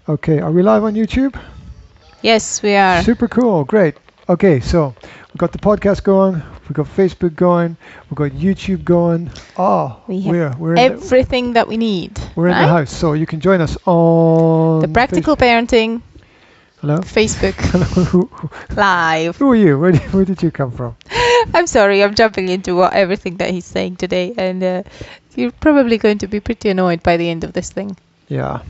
Okay, are we live on YouTube? Yes, we are. Super cool, great. Okay, so we've got the podcast going, we've got Facebook going, we've got YouTube going. Oh, We have we're everything that we need. we're in the house, so you can join us on The Practical Parenting Hello? Facebook Hello. Live. Who are you? Where did you come from? I'm sorry, I'm jumping into everything that he's saying today, and you're probably going to be pretty annoyed by the end of this thing. Yeah.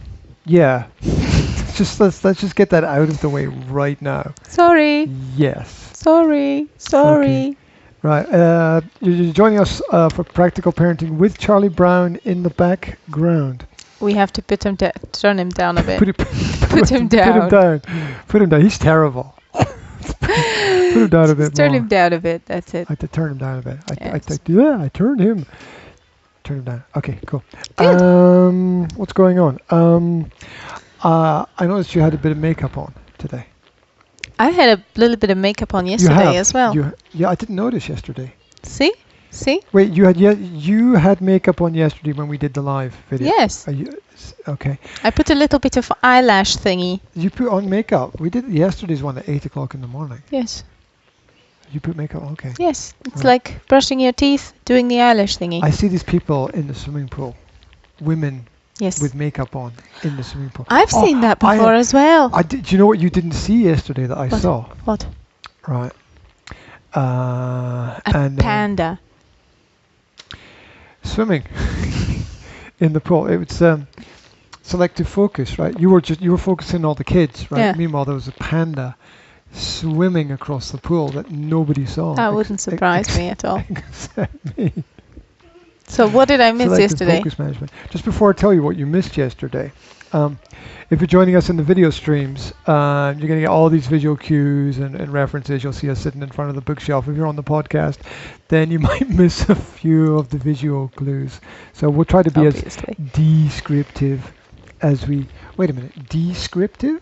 Let's just get that out of the way right now. Sorry. Yes. Sorry. Okay. Right. You're joining us for Practical Parenting with Charlie Brown in the background. We have to turn him down a bit. Put him down. Put him down. He's terrible. Put him down a bit Turn more. him down a bit. That's it. I have to turn him down a bit. Yes. I turned him. Turn him down. Okay, cool. Good. What's going on? I noticed you had a bit of makeup on today. I had a little bit of makeup on yesterday as well. Yeah, I didn't notice yesterday. See? Wait, you had makeup on yesterday when we did the live video. Yes. Okay. I put a little bit of eyelash thingy. You put on makeup. We did yesterday's one at 8 o'clock in the morning. Yes. You put makeup on? Okay. Yes. It's like brushing your teeth, doing the eyelash thingy. I see these people in the swimming pool. Women yes. with makeup on in the swimming pool. I've seen that before as well. Do you know what you didn't see yesterday that I saw? What? Right. A panda. Swimming in the pool. It was selective focus, right? You were focusing on all the kids, right? Yeah. Meanwhile, there was a panda swimming across the pool that nobody saw. That wouldn't surprise me at all. Except me. So what did I miss Selective yesterday? Focus management. Just before I tell you what you missed yesterday, if you're joining us in the video streams, you're going to get all these visual cues and references. You'll see us sitting in front of the bookshelf. If you're on the podcast, then you might miss a few of the visual clues. So we'll try to be as descriptive as we... Wait a minute. Descriptive?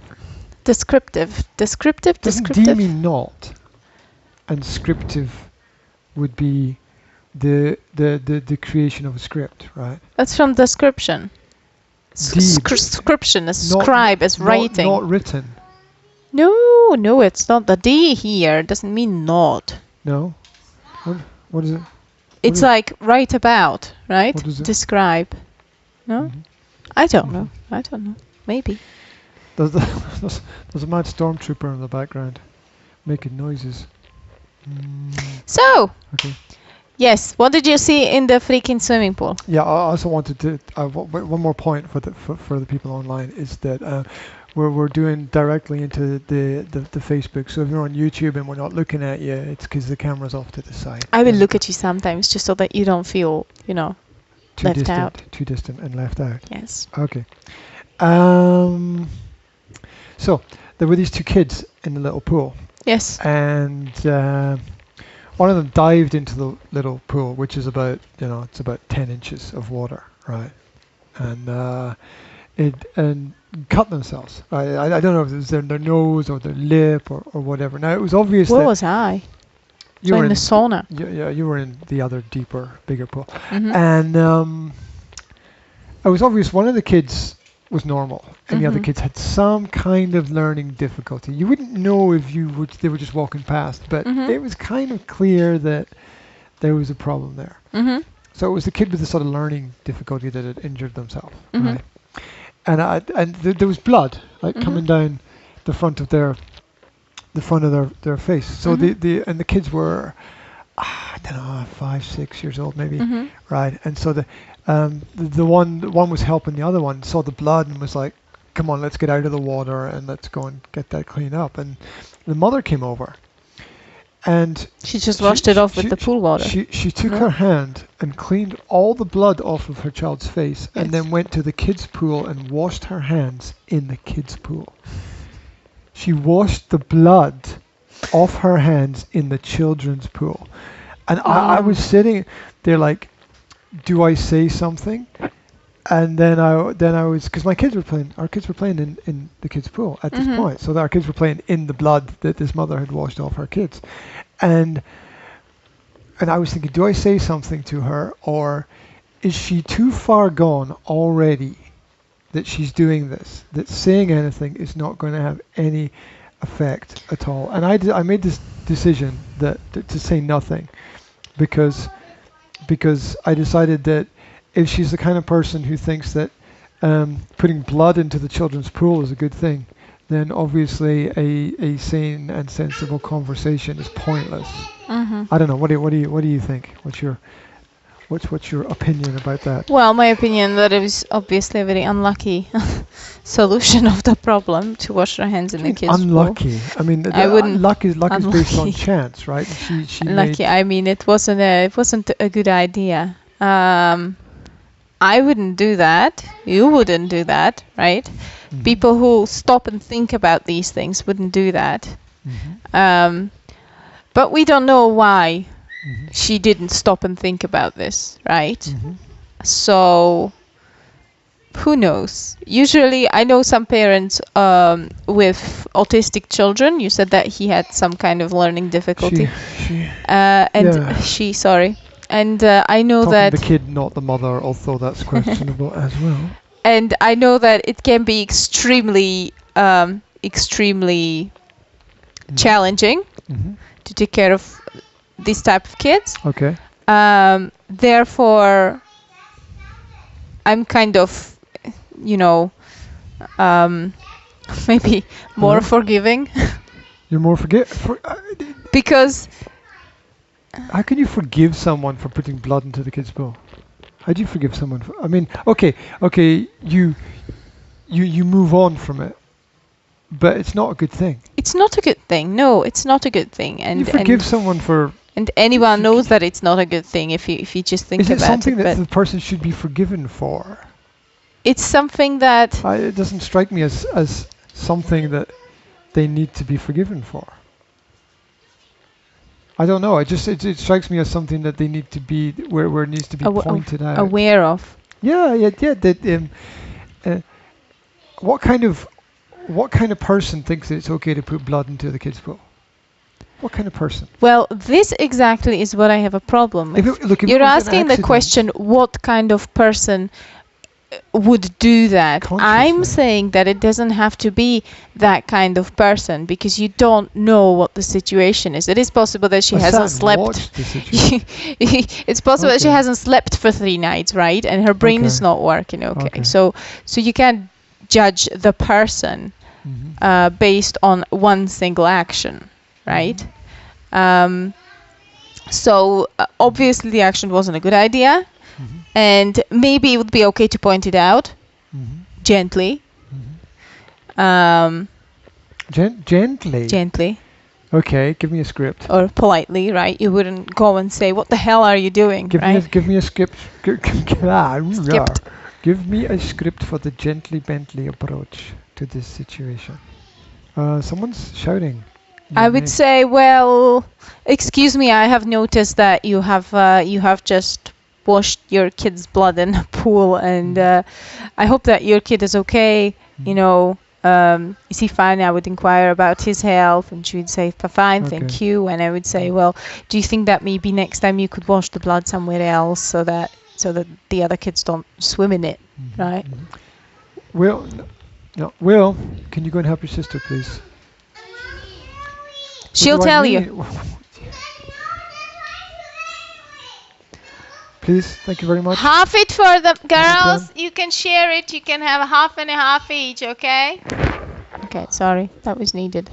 Descriptive. Doesn't D mean not? And scriptive would be the creation of a script, right? That's from description. Description is scribe, as writing. Not written. No, it's not. The D here doesn't mean not. No? What is it? It's like write about, right? What is it? Describe. No? Mm-hmm. I don't know. Maybe. There's a mad stormtrooper in the background making noises. So, okay. Yes, what did you see in the freaking swimming pool? Yeah, I also wanted to one more point for the people online is that we're doing directly into the Facebook. So if you're on YouTube and we're not looking at you, it's because the camera's off to the side. I will look at you sometimes just so that you don't feel, left out. Too distant and left out. Yes. Okay. So there were these two kids in the little pool. Yes. And one of them dived into the little pool, which is about, it's about 10 inches of water, right? And and cut themselves. I don't know if it was their nose or their lip or whatever. Now, it was obvious Where was I? You were in the sauna. Yeah, you were in the other deeper, bigger pool. Mm-hmm. And it was obvious one of the kids was normal and the other Mm-hmm. kids had some kind of learning difficulty. You wouldn't know if they were just walking past, but Mm-hmm. it was kind of clear that there was a problem there. Mm-hmm. So it was the kid with the sort of learning difficulty that had injured themselves, Mm-hmm. right? And there was blood like Mm-hmm. coming down the front of their face. So Mm-hmm. the kids were, I don't know, 5, 6 years old maybe, Mm-hmm. right? And so the one was helping the other one, saw the blood and was like, come on, let's get out of the water and let's go and get that cleaned up. And the mother came over and She just washed it off with the pool water. She took her hand and cleaned all the blood off of her child's face and then went to the kids' pool and washed her hands in the kids' pool. She washed the blood off her hands in the children's pool. And I was sitting there like, do I say something? And then I was, because our kids were playing in the kids' pool at this point. So our kids were playing in the blood that this mother had washed off her kids. And I was thinking, do I say something to her, or is she too far gone already that she's doing this, that saying anything is not going to have any effect at all. And I made this decision that to say nothing, because I decided that if she's the kind of person who thinks that putting blood into the children's pool is a good thing, then obviously a sane and sensible conversation is pointless. I don't know. What do you think? What's your opinion about that? Well, my opinion that it was obviously a very unlucky solution of the problem to wash her hands in the kids' unlucky. pool. I mean, I wouldn't. luck is based on Unlucky. chance, right? She Unlucky. I mean, it wasn't a good idea. I wouldn't do that. You wouldn't do that, right? People who stop and think about these things wouldn't do that. But we don't know why she didn't stop and think about this, right? So who knows? Usually, I know some parents with autistic children. You said that he had some kind of learning difficulty. Sorry. And I know that the kid, not the mother, although that's questionable as well. And I know that it can be extremely challenging to take care of this type of kids. Okay. Therefore, I'm kind of, maybe more forgiving. You're more because how can you forgive someone for putting blood into the kid's pool? How do you forgive someone for? I mean, okay, you move on from it, but it's not a good thing. It's not a good thing. No, it's not a good thing. And you forgive someone for. And anyone knows that it's not a good thing if you just think about it. Is it something that the person should be forgiven for? It's something that it doesn't strike me as something that they need to be forgiven for. I don't know. It strikes me as something that they need to be where it needs to be pointed out. Aware of. Yeah. That what kind of person thinks it's okay to put blood into the kids' pool? What kind of person? Well, this exactly is what I have a problem with. You're asking the question, what kind of person would do that? I'm saying that it doesn't have to be that kind of person, because you don't know what the situation is. It is possible that she hasn't slept. It's possible that she hasn't slept for 3 nights, right? And her brain is not working. Okay. So you can't judge the person based on one single action, right? So obviously the action wasn't a good idea. And maybe it would be okay to point it out gently. Gently. Okay, give me a script. Or politely, right? You wouldn't go and say, "What the hell are you doing?" Give me a script. Give me a script for the gently Bentley approach to this situation. Someone's shouting. I would say, well, excuse me, I have noticed that you have just washed your kid's blood in a pool, and I hope that your kid is okay. Is he fine? I would inquire about his health, and she would say, fine, thank you. And I would say, well, do you think that maybe next time you could wash the blood somewhere else so that the other kids don't swim in it, right? Will, Will, can you go and help your sister, please? She'll tell you. Please, thank you very much. Half it for the girls. You can share it. You can have half and a half each, okay? Okay, sorry. That was needed.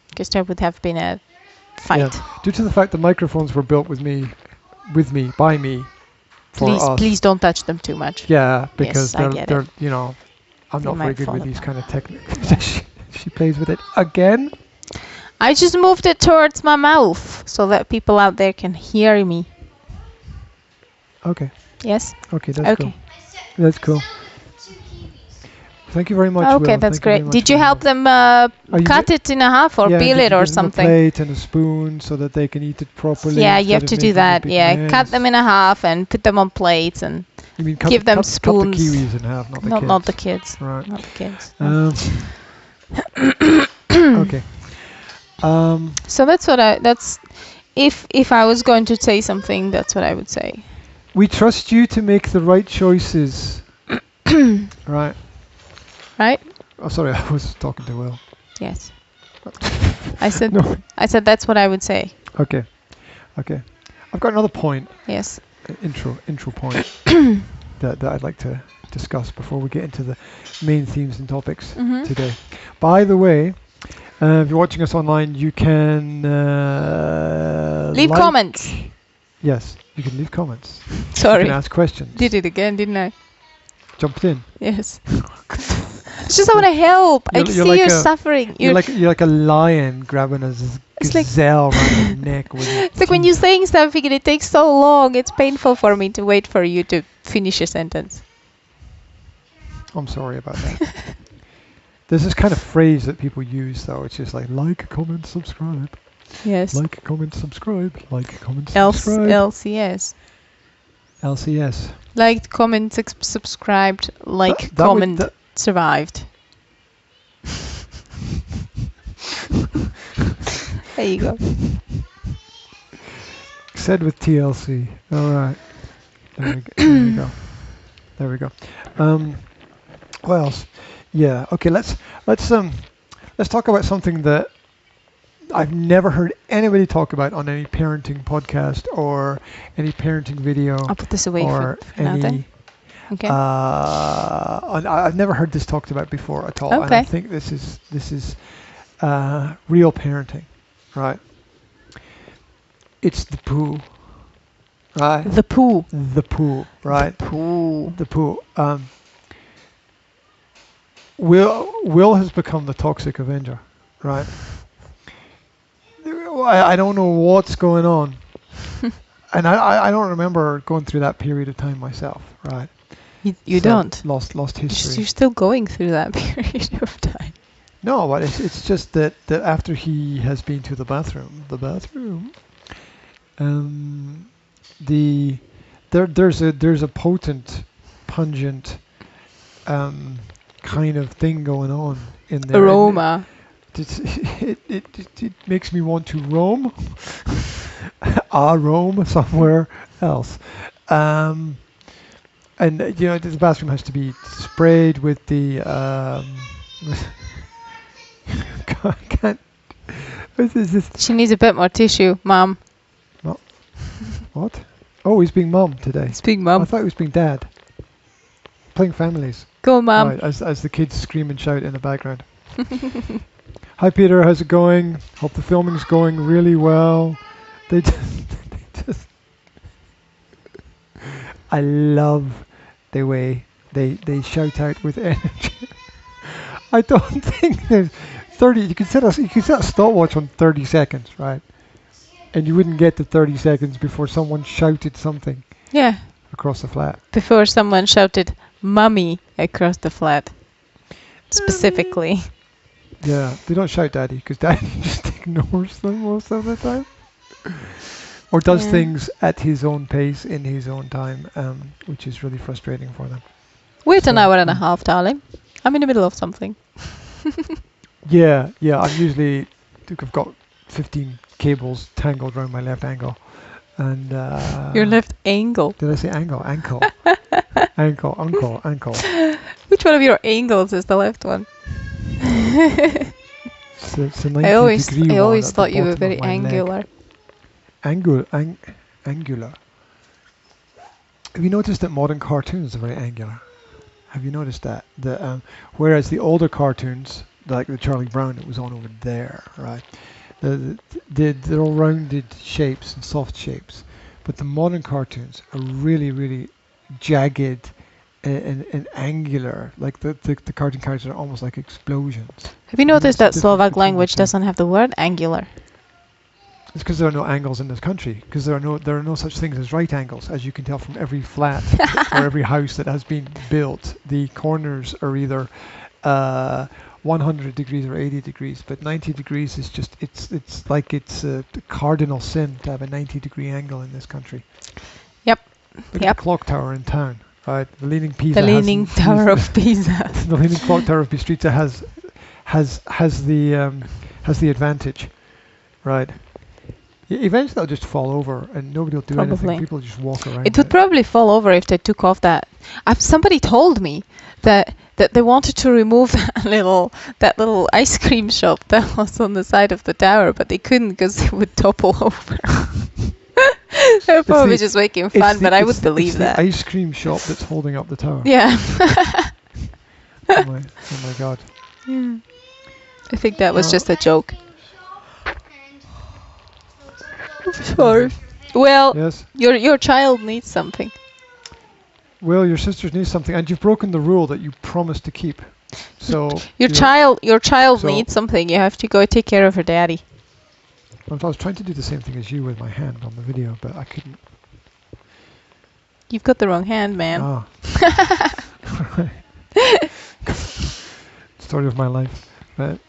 Because there would have been a fight. Yeah. Due to the fact the microphones were built by me, for us. Please don't touch them too much. Yeah, because yes, they're I'm not very good with these kind of techniques. She plays with it again. I just moved it towards my mouth so that people out there can hear me. Okay. Yes? Okay, that's cool. That's cool. Thank you very much, okay, Will. that's great. Did you help them cut it in half or peel it or something? A plate and a spoon so that they can eat it properly. Yeah, you have to do that. Yeah, cut them in half and put them on plates and give them spoons. Cut the kiwis in half, not the kids. Not the kids. Right. Not the kids. Okay. So that's if I was going to say something, that's what I would say. We trust you to make the right choices. Right. right? Oh, sorry, I was talking to Will. Yes. I said that's what I would say. Okay. I've got another point. Yes. Intro point that I'd like to discuss before we get into the main themes and topics today. By the way, if you're watching us online, you can leave comments. Yes, you can leave comments. Sorry. You can ask questions. Did it again, didn't I? Jumped in. Yes. It's just I want to help. I see you're suffering. You're like a lion grabbing a gazelle around your neck. It's like when you're saying something and it takes so long, it's painful for me to wait for you to finish a sentence. I'm sorry about that. There's this kind of phrase that people use, though. It's just like comment, subscribe. Yes. Like, comment, subscribe. Like, comment, subscribe. LCS. LCS. Liked, comment, subscribed, comment, survived. There you go. Said with TLC. All right. There we go. What else? Yeah. Okay. Let's talk about something that I've never heard anybody talk about on any parenting podcast or any parenting video. I'll put this away for now then. Okay. I've never heard this talked about before at all. Okay. And I think this is real parenting, right? It's the poo, right? The poo, right? The poo. Will has become the toxic Avenger, right? I don't know what's going on, and I don't remember going through that period of time myself, right? You don't. Lost history. You're still going through that period of time. No, but it's just that after he has been to the bathroom, there's a potent, pungent, kind of thing going on in there. Aroma. It makes me want to roam. Roam somewhere else. And the bathroom has to be sprayed with the can't. What is this? She needs a bit more tissue, Mom. What? Oh, he's being Mom today. He's being Mom. I thought he was being Dad. Playing families. Go, Mom. Right, as the kids scream and shout in the background. Hi, Peter. How's it going? Hope the filming's going really well. They just I love the way they shout out with energy. I don't think there's 30. You could set a stopwatch on 30 seconds, right? And you wouldn't get to 30 seconds before someone shouted something. Yeah. Across the flat. Before someone shouted "Mummy" across the flat, specifically. Yeah, they don't shout Daddy because Daddy just ignores them most of the time. Or does things at his own pace in his own time, which is really frustrating for them. Wait an hour and a half, darling. I'm in the middle of something. Yeah. I've got 15 cables tangled around my left ankle, and your left angle. Did I say ankle? Ankle. Ankle. Which one of your angles is the left one? It's a 90 I always thought you were very angular. Angular. Have you noticed that modern cartoons are very angular? Have you noticed that? Whereas the older cartoons, like the Charlie Brown, it was on over there, right? They're all rounded shapes and soft shapes, but the modern cartoons are really, really jagged and angular. Like the cartoon characters are almost like explosions. Have you noticed that Slovak language doesn't have the word angular? It's because there are no angles in this country. Because there are no such things as right angles, as you can tell from every flat or every house that has been built. The corners are either 100 degrees or 80 degrees, but 90 degrees is just it's like it's a cardinal sin to have a 90-degree angle in this country. Yep. Look at the clock tower in town, right? The Leaning Pisa. The Leaning Tower of Pisa. The Leaning Clock Tower of Bistrica has the advantage, right? Eventually they'll just fall over and nobody will do anything. People just walk around. It would probably fall over if they took off that. Somebody told me that they wanted to remove that little ice cream shop that was on the side of the tower, but they couldn't because it would topple over. They're probably just making fun, but I would believe that. The ice cream shop that's holding up the tower. Yeah. Oh my God. Yeah. I think that was just a joke. Sorry. Well, yes. Your child needs something. Well, your sisters need something, and you've broken the rule that you promised to keep. So your child needs something. You have to go take care of her daddy. Well, I was trying to do the same thing as you with my hand on the video, but I couldn't. You've got the wrong hand, man. Ah. Story of my life. But,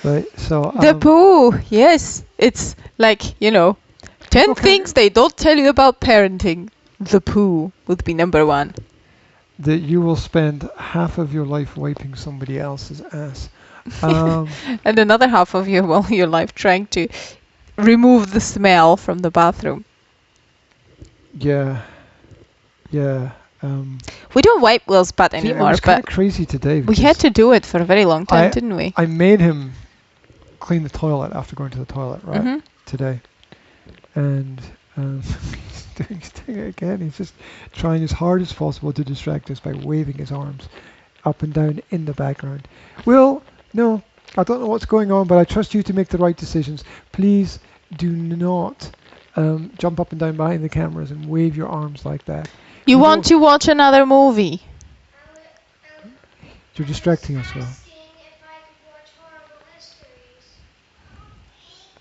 right, so the poo, yes, it's like 10 things they don't tell you about parenting. The poo would be number one. That you will spend half of your life wiping somebody else's ass, and another half of your life trying to remove the smell from the bathroom. Yeah. We don't wipe Will's butt anymore. It was kind of crazy today. We had to do it for a very long time, didn't we? I made him clean the toilet after going to the toilet, right? Today. And he's doing it again. He's just trying as hard as possible to distract us by waving his arms up and down in the background. Will, no, I don't know what's going on, but I trust you to make the right decisions. Please do not jump up and down behind the cameras and wave your arms like that. You want to watch another movie? You're distracting us, Will.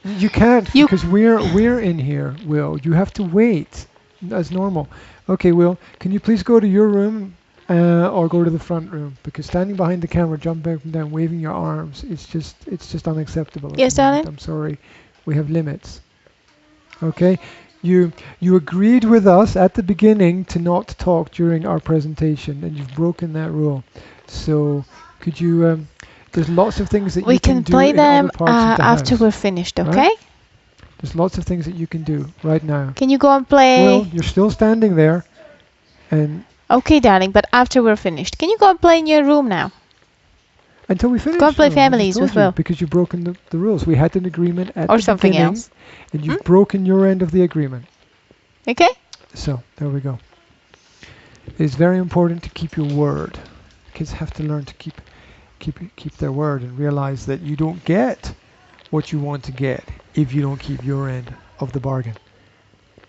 You can't because we're in here, Will. You have to wait as normal. Okay, Will, can you please go to your room or go to the front room? Because standing behind the camera, jumping up and down, waving your arms, it's just unacceptable. Yes, darling. I'm sorry. We have limits. Okay? You agreed with us at the beginning to not talk during our presentation, and you've broken that rule. So could you? There's lots of things that we you can do play them after we're finished. Okay. Right? There's lots of things that you can do right now. Can you go and play? Well, you're still standing there, and. Okay, darling, but after we're finished, can you go and play in your room now? Until we finish. Go and play families with Will. Because you've broken the rules. We had an agreement at or the something beginning, else. And you've broken your end of the agreement. Okay. So there we go. It's very important to keep your word. Kids have to learn to keep their word and realize that you don't get what you want to get if you don't keep your end of the bargain.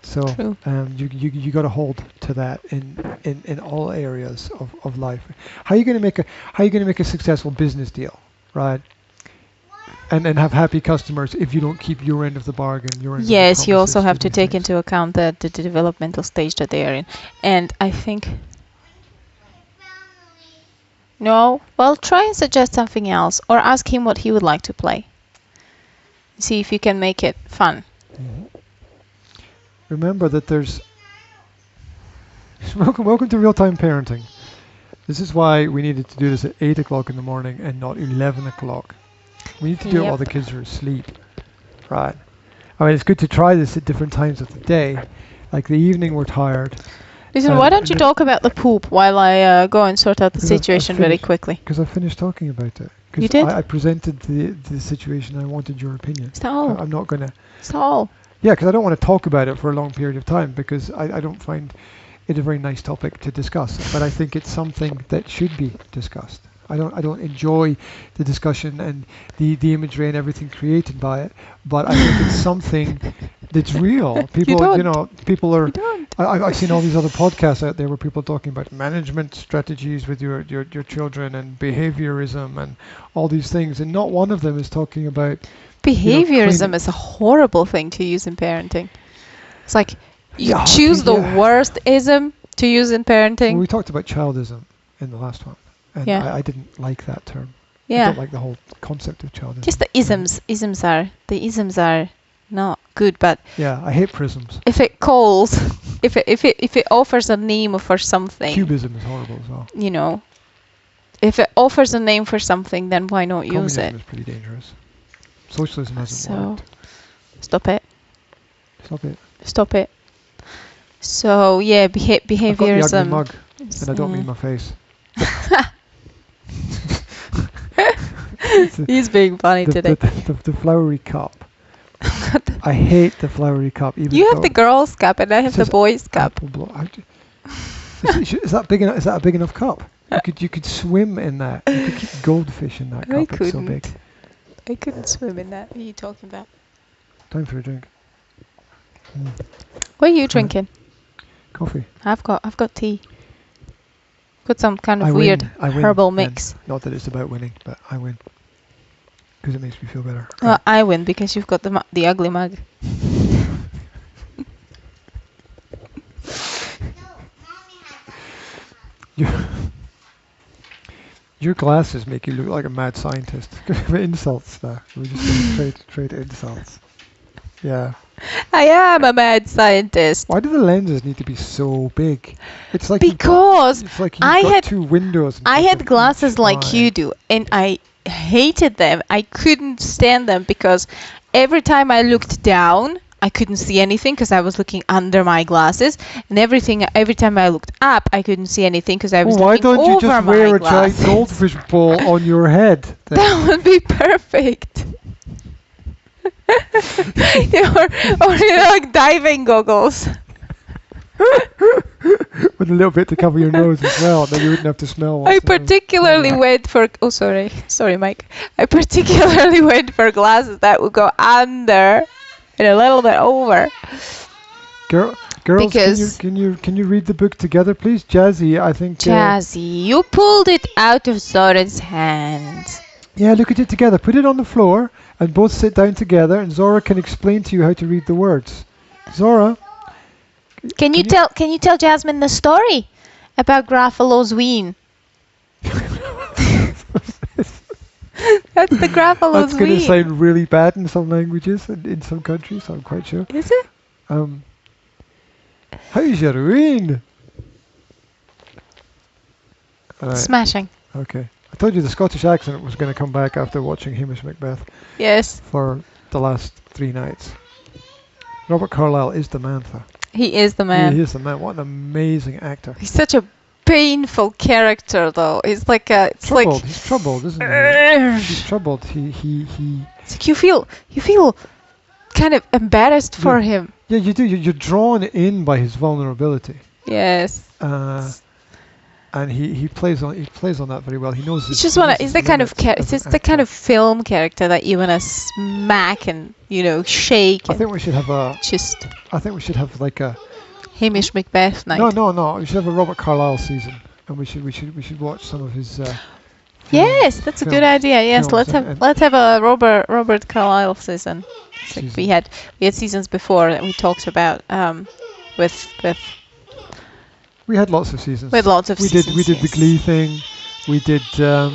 So you got to hold to that in all areas of life. How are you going to make a successful business deal, right? And have happy customers if you don't keep your end of the bargain. Yes, you also have to take into account the developmental stage that they are in. And I think no. Well, try and suggest something else, or ask him what he would like to play. See if you can make it fun. Mm-hmm. Remember that there's welcome to real-time parenting. This is why we needed to do this at 8 o'clock in the morning and not 11 o'clock. We need to do it while the kids are asleep, right? I mean, it's good to try this at different times of the day. Like the evening, we're tired. Listen, why don't you talk about the poop while I go and sort out the situation very quickly? Because I finished talking about it. You did? I presented the situation. I wanted your opinion. Is that all? I'm not gonna. Is that all? Yeah, because I don't want to talk about it for a long period of time because I don't find it a very nice topic to discuss. But I think it's something that should be discussed. I don't enjoy the discussion and the imagery and everything created by it, but I think it's something that's real. People are. I've seen all these other podcasts out there where people are talking about management strategies with your children and behaviorism and all these things, and not one of them is talking about. Behaviorism is a horrible thing to use in parenting. It's like you choose the worst ism to use in parenting. Well, we talked about childism in the last one. And I didn't like that term. Yeah. I don't like the whole concept of childism. Just the isms. The isms are not good, but yeah, I hate prisms. If it calls, if it offers a name for something. Cubism is horrible as well. You know, if it offers a name for something, then why not use it? Communism is pretty dangerous. Socialism hasn't worked. Stop it. Stop it. Stop it. So yeah, behaviorism. I've got the ugly mug, and I don't mean my face. He's being funny today. The flowery cup. I hate the flowery cup. Even you have the girls' cup, and I have the boys' cup. Is that big enough? Is that a big enough cup? You could swim in that. You could keep goldfish in that cup. I couldn't. It's so big. I couldn't swim in that. What are you talking about? Time for a drink. What are you drinking? Coffee. I've got tea. Got some kind of weird herbal mix. Not that it's about winning, but I win. Because it makes me feel better. Well, I win because you've got the ugly mug. Your glasses make you look like a mad scientist. Insults there. We're just going to trade insults. Yeah. I am a mad scientist. Why do the lenses need to be so big? It's like because I had 2 windows. I had glasses like you do, and I hated them. I couldn't stand them because every time I looked down, I couldn't see anything because I was looking under my glasses, and every time I looked up, I couldn't see anything because I was looking over my glasses. Why don't you just wear a giant goldfish ball on your head? Then? That would be perfect. or like diving goggles. With a little bit to cover your nose as well, then you wouldn't have to smell. I particularly went for. Oh, sorry, Mike. I particularly went for glasses that would go under and a little bit over. Girls, can you read the book together, please? Jazzy, I think. Jazzy, you pulled it out of Zora's hand. Yeah, look at it together. Put it on the floor and both sit down together, and Zora can explain to you how to read the words. Zora. Can you tell Jasmine the story about Gruffalo's ween? That's the Gruffalo's That's going to sound really bad in some languages and in some countries, I'm quite sure. Is it? How's your ween? Right. Smashing. Okay. I told you the Scottish accent was going to come back after watching Hamish Macbeth. Yes. For the last 3 nights. Robert Carlyle is the man, though. He is the man. He is the man. What an amazing actor. He's such a painful character, though. He's like he's troubled, isn't he? He's troubled. It's like you feel kind of embarrassed for him. Yeah, you do. You're drawn in by his vulnerability. Yes. And he plays on that very well. He knows. He's the kind of film character that you wanna smack and shake. I think we should have like a Hamish Macbeth night. No. We should have a Robert Carlyle season, and we should watch some of his. Yes, that's a good idea. Yes, let's have a Robert Carlyle season. Like we had seasons before that we talked about with. We had lots of seasons. We did the Glee thing. We did the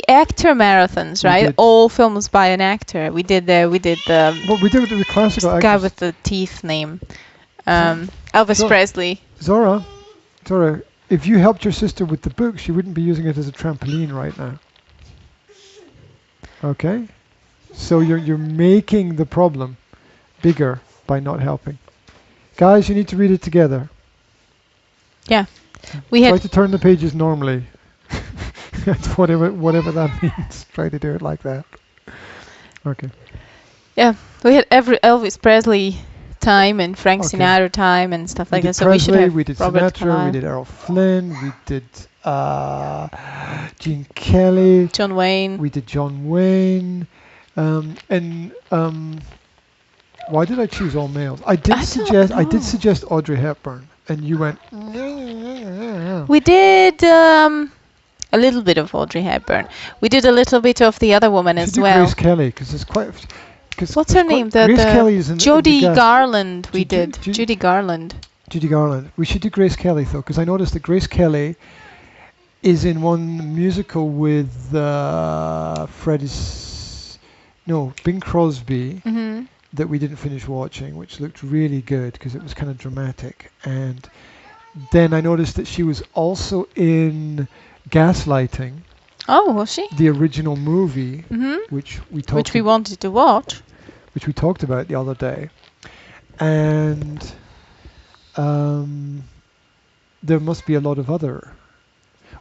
actor marathons, right? All films by an actor. We did the classical guy with the teeth name, Elvis Presley. Zora, if you helped your sister with the book, she wouldn't be using it as a trampoline right now. Okay, so you're making the problem bigger by not helping. Guys, you need to read it together. Yeah. Try to turn the pages normally. whatever that means. Try to do it like that. Okay. Yeah, we had every Elvis Presley time and Frank Sinatra time and stuff like that. So Presley, we did Robert Sinatra, Carlyle. we did Errol Flynn, we did Gene Kelly, John Wayne. We did John Wayne, why did I choose all males? I did suggest Audrey Hepburn, and you went. We did a little bit of Audrey Hepburn. We did a little bit of the other woman as well. Grace Kelly, because there's quite. What's her name? Grace Kelly is in Jodie Garland. We did Judy Garland. Judy Garland. We should do Grace Kelly though, because I noticed that Grace Kelly is in one musical with Bing Crosby. Mm-hmm. That we didn't finish watching, which looked really good because it was kind of dramatic. And then I noticed that she was also in Gaslighting Oh, was she? The original movie, which we wanted to watch, which we talked about the other day, and there must be a lot of other.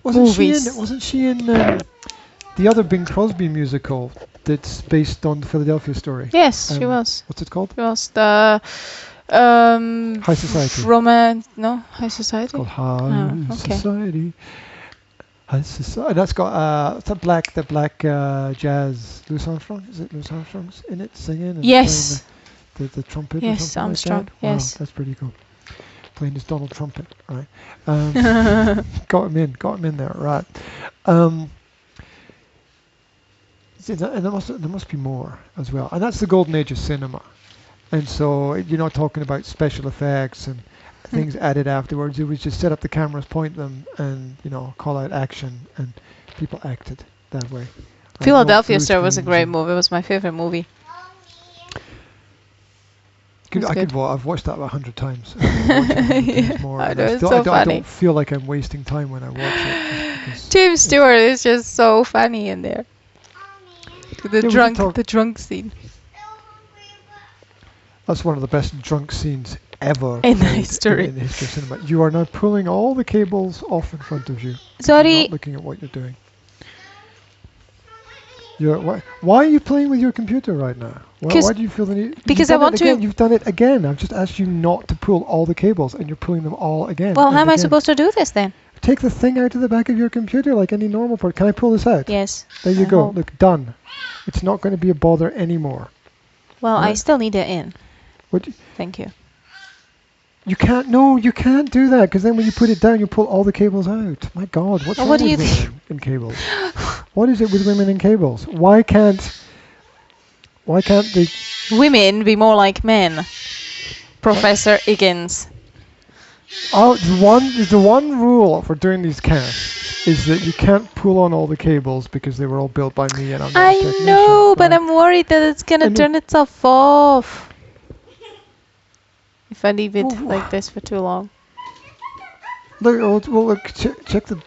Wasn't she in the other Bing Crosby musical that's based on the Philadelphia story? Yes, she was. What's it called? It was the High Society. High Society. It's called High Society. High Society. That's got the black jazz. Louis Armstrong. Is it Louis Armstrong's in it singing? And yes. The trumpet. Yes, or something Armstrong. Like that? Yes. Wow, that's pretty cool. Playing his Donald trumpet, right? Got him in there, right? And there must be more as well, and that's the golden age of cinema. And so you're not talking about special effects and things added afterwards. It was just set up the cameras, point them, and call out action, and people acted that way. Philadelphia Story was a great movie. It was my favorite movie. I've watched that 100 times. I know, it's so funny. I don't feel like I'm wasting time when I watch it. James Stewart is just so funny in there. The drunk scene. That's one of the best drunk scenes ever in the history of cinema. You are now pulling all the cables off in front of you. Sorry. You're not looking at what you're doing. Why are you playing with your computer right now? Why do you feel the need? Because I want to. You've done it again. I've just asked you not to pull all the cables, and you're pulling them all again. Well, how am I supposed to do this then? Take the thing out of the back of your computer like any normal part. Can I pull this out? Yes. There you go. Look, done. It's not going to be a bother anymore. Well, right? I still need it in. Thank you. You can't. No, you can't do that, because then when you put it down, you pull all the cables out. My God, what's wrong with women in cables? What is it with women in cables? Why can't they? Women be more like men, Professor Higgins. Oh, the one rule for doing these casts is that you can't pull on all the cables because they were all built by me and I'm not a technician. I know, but I'm worried that it's gonna turn itself off if I leave it like this for too long. Look, check the.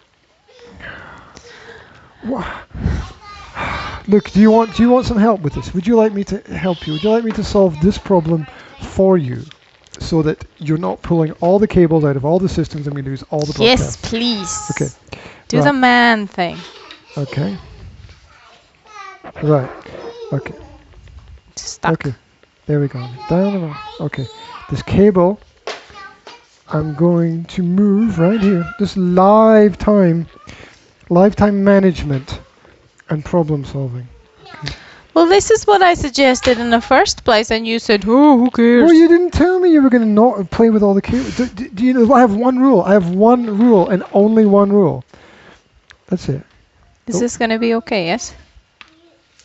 Look, do you want some help with this? Would you like me to help you? Would you like me to solve this problem for you, so that you're not pulling all the cables out of all the systems and we lose all the broadcasts? Yes, please. Okay. Do the man thing. Okay. Right. Okay. It's stuck. Okay. There we go. Down and off. Okay. This cable, I'm going to move right here. This lifetime management and problem solving. Okay. Well, this is what I suggested in the first place, and you said, "Oh, who cares?" Well, you didn't tell me you were going to not play with all the cables. Do you know? I have one rule. I have one rule and only one rule. That's it. Is this going to be okay? Yes.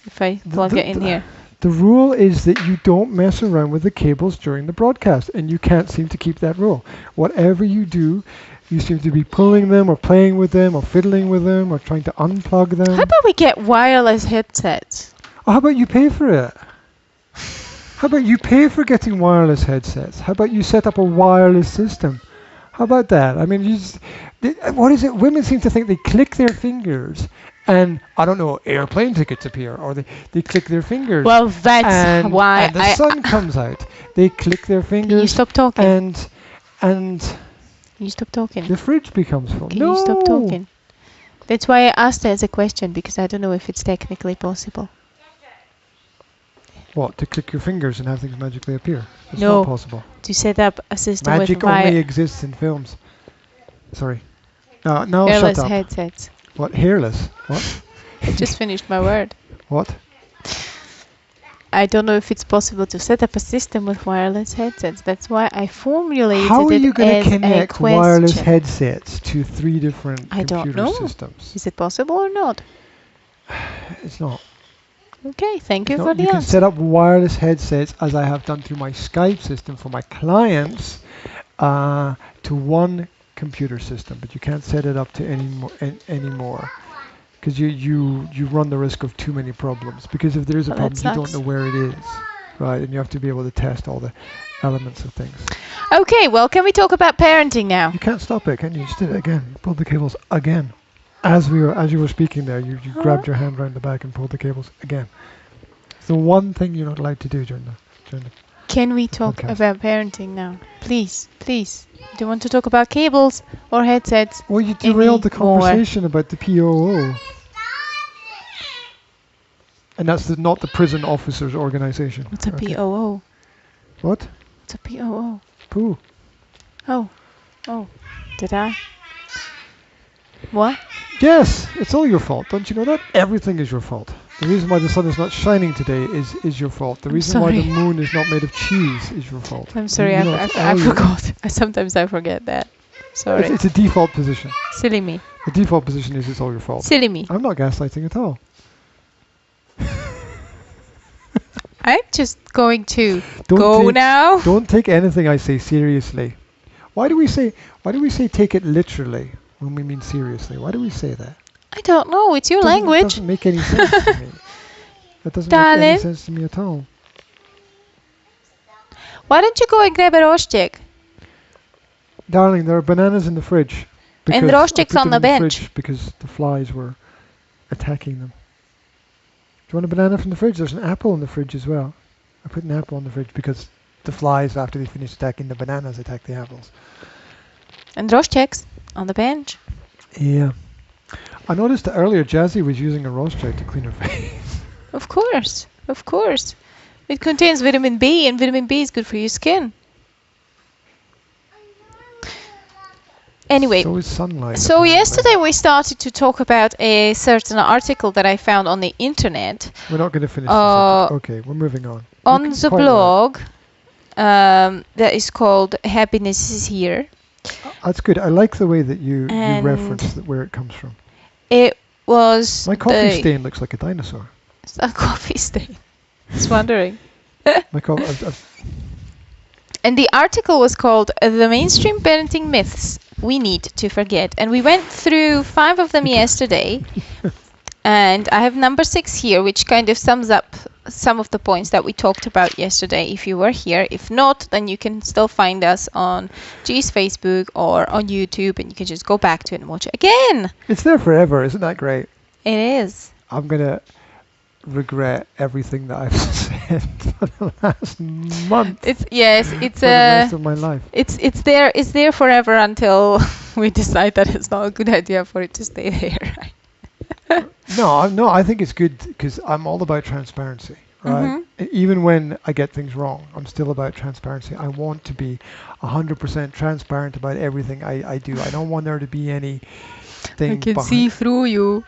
If I plug it in here. The rule is that you don't mess around with the cables during the broadcast, and you can't seem to keep that rule. Whatever you do, you seem to be pulling them or playing with them or fiddling with them or trying to unplug them. How about we get wireless headsets? Oh, how about you pay for it? How about you pay for getting wireless headsets? How about you set up a wireless system? How about that? I mean, what is it? Women seem to think they click their fingers and, I don't know, airplane tickets appear, or they click their fingers. Well, that's why and the sun comes out. They click their fingers. Can you stop talking? And Can you stop talking? The fridge becomes full. Can you stop talking? That's why I asked it as a question, because I don't know if it's technically possible. What, to click your fingers and have things magically appear? It's not possible. To set up a system with magic only exists in films. Sorry. No, hairless shut up. Headsets. What? Hairless? What? I just finished my word. What? I don't know if it's possible to set up a system with wireless headsets. That's why I formulated it as a question. How are you going to connect wireless headsets to 3 different computer systems? Is it possible or not? It's not. Okay, thank you for the answer. You can set up wireless headsets, as I have done through my Skype system for my clients, to one computer system, but you can't set it up to any more, because you run the risk of too many problems. Because if there is a problem, you don't know where it is, right? And you have to be able to test all the elements of things. Okay, well, can we talk about parenting now? You can't stop it, can you? You just did it again. You pulled the cables again. As you were speaking there, you grabbed your hand around the back and pulled the cables again. It's the one thing you're not allowed to do during the Can we talk about parenting now? Please. Do you want to talk about cables or headsets? Well, you derailed the conversation about the POO. And that's not the prison officers organization. What's a POO? What? What's a POO? Poo. Oh. Did I? What? Yes, it's all your fault. Don't you know that? Everything is your fault. The reason why the sun is not shining today is your fault. The reason why the moon is not made of cheese is your fault. I'm sorry, I forgot. Sometimes I forget that. Sorry. It's a default position. Silly me. The default position is it's all your fault. Silly me. I'm not gaslighting at all. I'm just going to go now. Don't take anything I say seriously. Why do we say take it literally when we mean seriously? Why do we say that? I don't know. It's your language. It doesn't make any sense to me. That doesn't make any sense to me at all. Why don't you go and grab a roštěk? Darling, there are bananas in the fridge. And roštěk's on the bench. Because the flies were attacking them. Do you want a banana from the fridge? There's an apple in the fridge as well. I put an apple in the fridge because the flies, after they finish attacking the bananas, attack the apples. And roštěk's on the bench. Yeah. I noticed that earlier Jazzy was using a roštěk to clean her face. Of course. It contains vitamin B, and vitamin B is good for your skin. Anyway, so is sunlight. So yesterday we started to talk about a certain article that I found on the internet. We're not going to finish this. Okay, we're moving on. On the blog that is called Happiness is Here. That's good. I like the way that you reference where it comes from. It was... My coffee stain looks like a dinosaur. It's a coffee stain. I was wondering. And the article was called The Mainstream Parenting Myths We Need to Forget. And we went through 5 of them yesterday. And I have number 6 here, which kind of sums up some of the points that we talked about yesterday if you were here. If not, then you can still find us on G's Facebook or on YouTube, and you can just go back to it and watch it again. It's there forever. Isn't that great? It is. I'm going to regret everything that I've said for the last month. It's the rest of my life. It's there forever until we decide that it's not a good idea for it to stay there. Right? No, I think it's good because I'm all about transparency, right? Mm-hmm. Even when I get things wrong, I'm still about transparency. I want to be 100% transparent about everything I do. I don't want there to be any thing. I can see through you.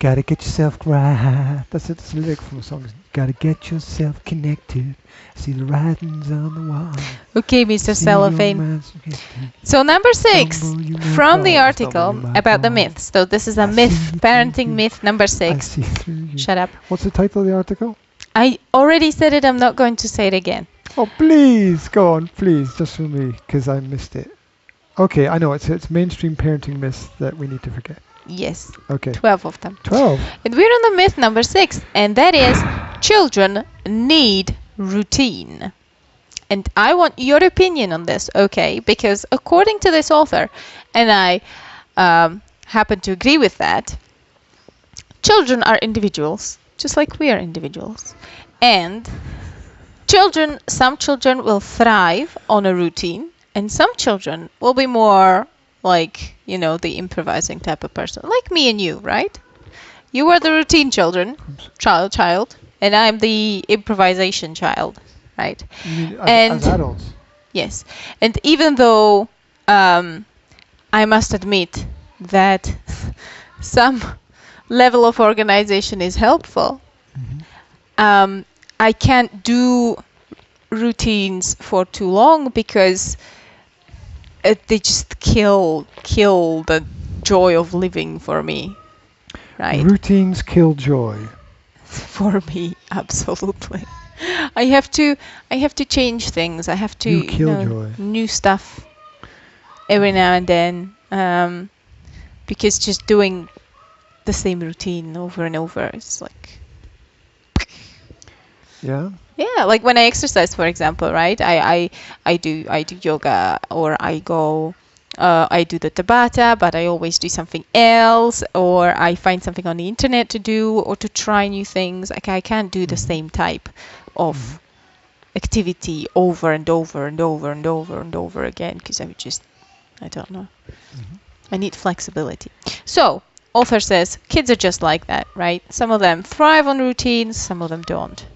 Gotta get yourself right. That's the lyric from the song. Gotta get yourself connected. See the writings on the wall. Okay, Mr. Cellophane. So number 6 from the article about the myths. So this is a myth, parenting myth number 6. Shut up. What's the title of the article? I already said it. I'm not going to say it again. Oh, please, go on, please, just for me, because I missed it. Okay, I know, it's mainstream parenting myths that we need to forget. Yes. Okay. 12 of them. 12. And we're on the myth number 6, and that is children need routine. And I want your opinion on this, okay? Because according to this author, and I happen to agree with that, children are individuals, just like we are individuals. And some children will thrive on a routine, and some children will be more like, the improvising type of person. Like me and you, right? You are the routine child, and I'm the improvisation child, right? As adults? Yes. And even though I must admit that some level of organization is helpful, I can't do routines for too long because they just kill the joy of living for me, right? Routines kill joy. For me, absolutely. I have to change things. I have to joy. New stuff every now and then, because just doing the same routine over and over is like. Yeah. Yeah, like when I exercise, for example, right? I do yoga, or I go I do the Tabata, but I always do something else, or I find something on the internet to do, or to try new things. Like I can't do the same type of activity over and over and over and over and over again, because I don't know. I need flexibility. So, author says, kids are just like that, right? Some of them thrive on routines, some of them don't.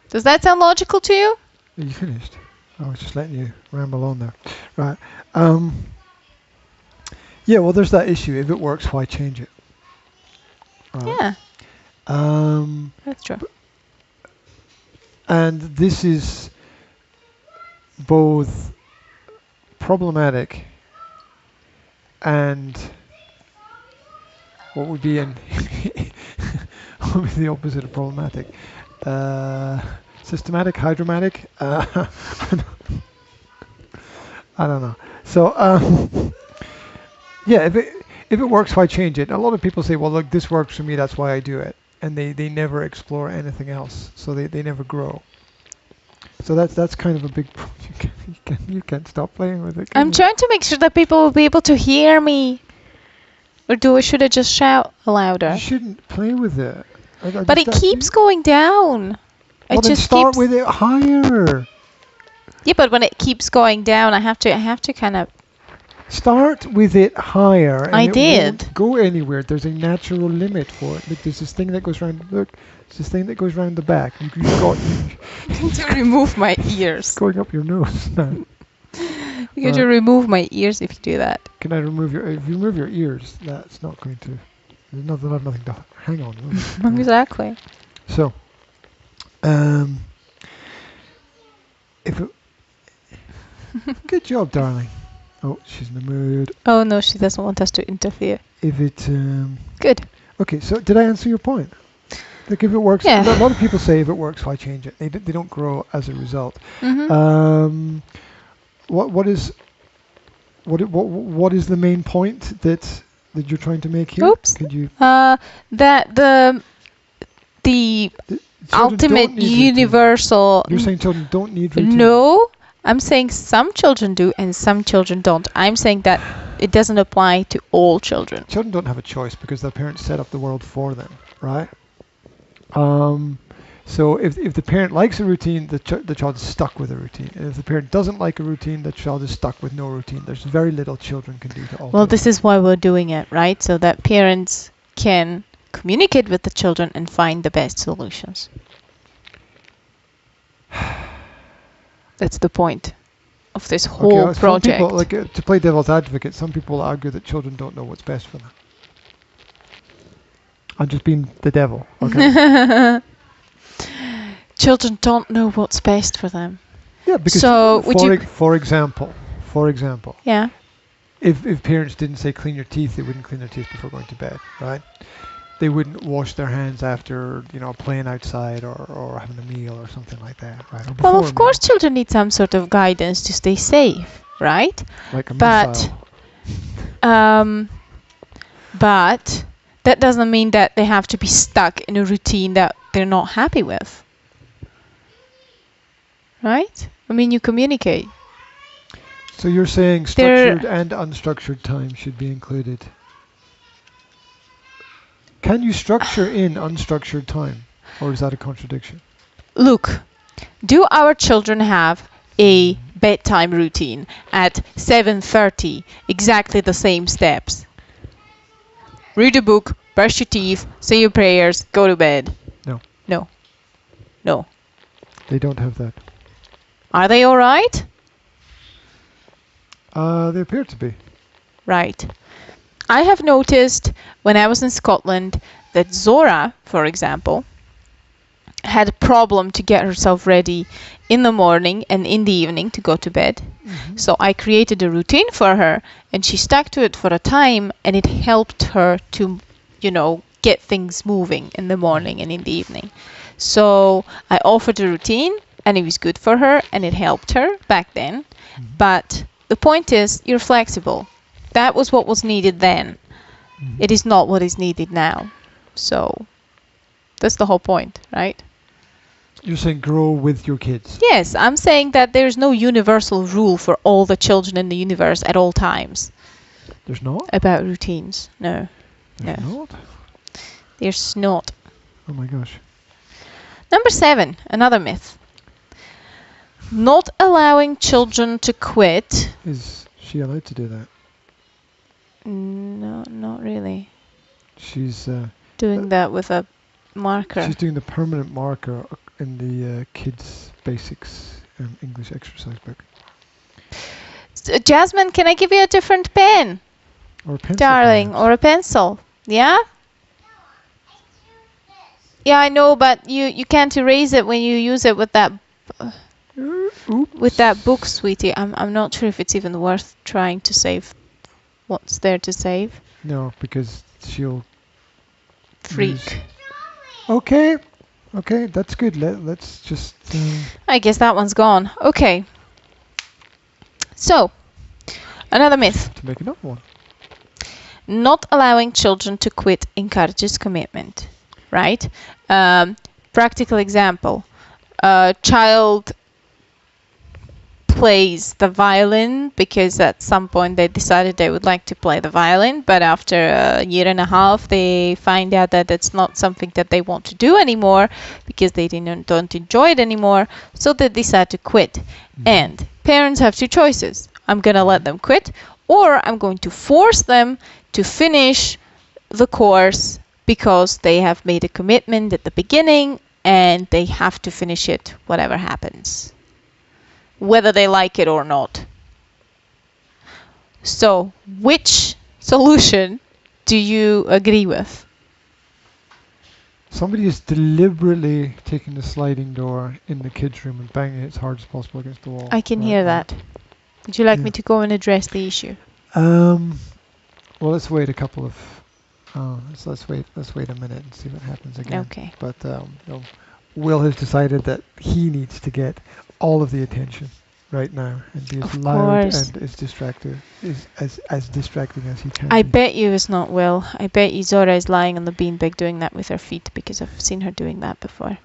Does that sound logical to you? Are you finished? I was just letting you ramble on there. Right. Yeah, well, there's that issue. If it works, why change it? Right. Yeah. That's true. And this is both problematic and what would be what would be the opposite of problematic? Systematic, hydromatic? I don't know. So, yeah, if it works, why change it? A lot of people say, well, look, this works for me, that's why I do it. And they never explore anything else, so they never grow. So that's kind of a big problem. You can't stop playing with it. I'm trying to make sure that people will be able to hear me. Or should I just shout louder? You shouldn't play with it. But it keeps going down. Well, then start with it higher. Yeah, but when it keeps going down, I have to kind of start with it higher. And I did. Won't go anywhere. There's a natural limit for it. Look, there's this thing that goes around. Look, there's this thing that goes around the back. You need to remove my ears. Going up your nose now. You got to remove my ears if you do that. Can I remove your? If you remove your ears, that's not going to. There's nothing. I have nothing to hang on. Exactly. So, if it, good job, darling. Oh, she's in the mood. Oh no, she doesn't want us to interfere. If it good. Okay, so did I answer your point? Like if it works, yeah. A lot of people say if it works, why change it? They don't grow as a result. What is the main point that you're trying to make here? Oops. Could you? That the ultimate universal. You're saying children don't need routine. No, I'm saying some children do and some children don't. I'm saying that it doesn't apply to all children. Children don't have a choice because their parents set up the world for them, right? So if the parent likes a routine, the child is stuck with a routine. And if the parent doesn't like a routine, the child is stuck with no routine. There's very little children can do to alter. Well, this is why we're doing it, right? So that parents can communicate with the children and find the best solutions. That's the point of this whole project. People, to play devil's advocate, some people argue that children don't know what's best for them. I'm just being the devil, okay? Children don't know what's best for them. Yeah, because for example, yeah, if parents didn't say clean your teeth, they wouldn't clean their teeth before going to bed, right? They wouldn't wash their hands after playing outside or having a meal or something like that, right? Well, of course, children need some sort of guidance to stay safe, right? Like a missile. But that doesn't mean that they have to be stuck in a routine that they're not happy with. Right? I mean, you communicate. So you're saying structured and unstructured time should be included. Can you structure in unstructured time? Or is that a contradiction? Look, do our children have a bedtime routine at 7:30? Exactly the same steps. Read a book, brush your teeth, say your prayers, go to bed. No. They don't have that. Are they all right? They appear to be. Right. I have noticed when I was in Scotland that Zora, for example, had a problem to get herself ready in the morning and in the evening to go to bed. So I created a routine for her and she stuck to it for a time and it helped her to, get things moving in the morning and in the evening. So I offered a routine and it was good for her and it helped her back then. But the point is, you're flexible. That was what was needed then. It is not what is needed now. So that's the whole point, right? You're saying grow with your kids? Yes, I'm saying that there's no universal rule for all the children in the universe at all times. There's not? About routines. No. There's not? There's not. Oh my gosh. Number 7, another myth. Not allowing children to quit. Is she allowed to do that? No, not really. She's doing that with a marker. She's doing the permanent marker in the Kids Basics English exercise book. Jasmine, can I give you a different pen? Or a pencil, darling, perhaps. Or a pencil. Yeah? Yeah, I know, but you can't erase it when you use it with that with that book, sweetie. I'm not sure if it's even worth trying to save what's there to save. No, because she'll freak. Okay, that's good. Let's just. I guess that one's gone. Okay. So, another myth. To make another one. Not allowing children to quit encourages commitment, right? Practical example. A child plays the violin because at some point they decided they would like to play the violin, but after a year and a half they find out that it's not something that they want to do anymore because they don't enjoy it anymore, so they decide to quit. And parents have two choices. I'm going to let them quit, or I'm going to force them to finish the course because they have made a commitment at the beginning and they have to finish it whatever happens, whether they like it or not. So, which solution do you agree with? Somebody is deliberately taking the sliding door in the kids' room and banging it as hard as possible against the wall. I can hear that. Would you like me to go and address the issue? Well, let's wait a couple of. Let's wait a minute and see what happens again. Okay. But Will has decided that he needs to get all of the attention right now and be as loud and as distracting as he can. I bet you it's not Will. I bet you Zora is lying on the beanbag doing that with her feet because I've seen her doing that before.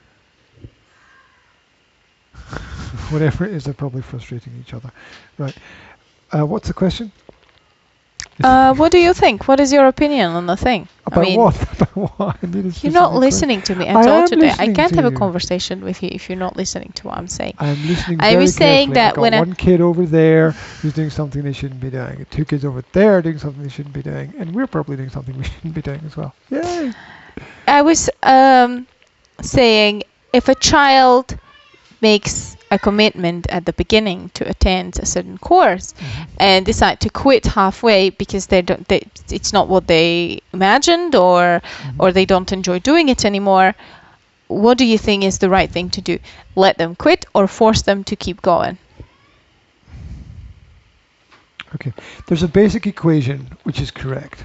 Whatever it is, they're probably frustrating each other. Right. What's the question? What do you think? What is your opinion on the thing? About what? About what? You're not listening to me at all today. I can't have a conversation with you if you're not listening to what I'm saying. I'm listening very carefully. I was saying that when one kid over there who's doing something they shouldn't be doing, 2 kids over there doing something they shouldn't be doing, and we're probably doing something we shouldn't be doing as well. Yay! I was saying if a child makes a commitment at the beginning to attend a certain course and decide to quit halfway because it's not what they imagined or they don't enjoy doing it anymore, what do you think is the right thing to do? Let them quit or force them to keep going? Okay, there's a basic equation which is correct,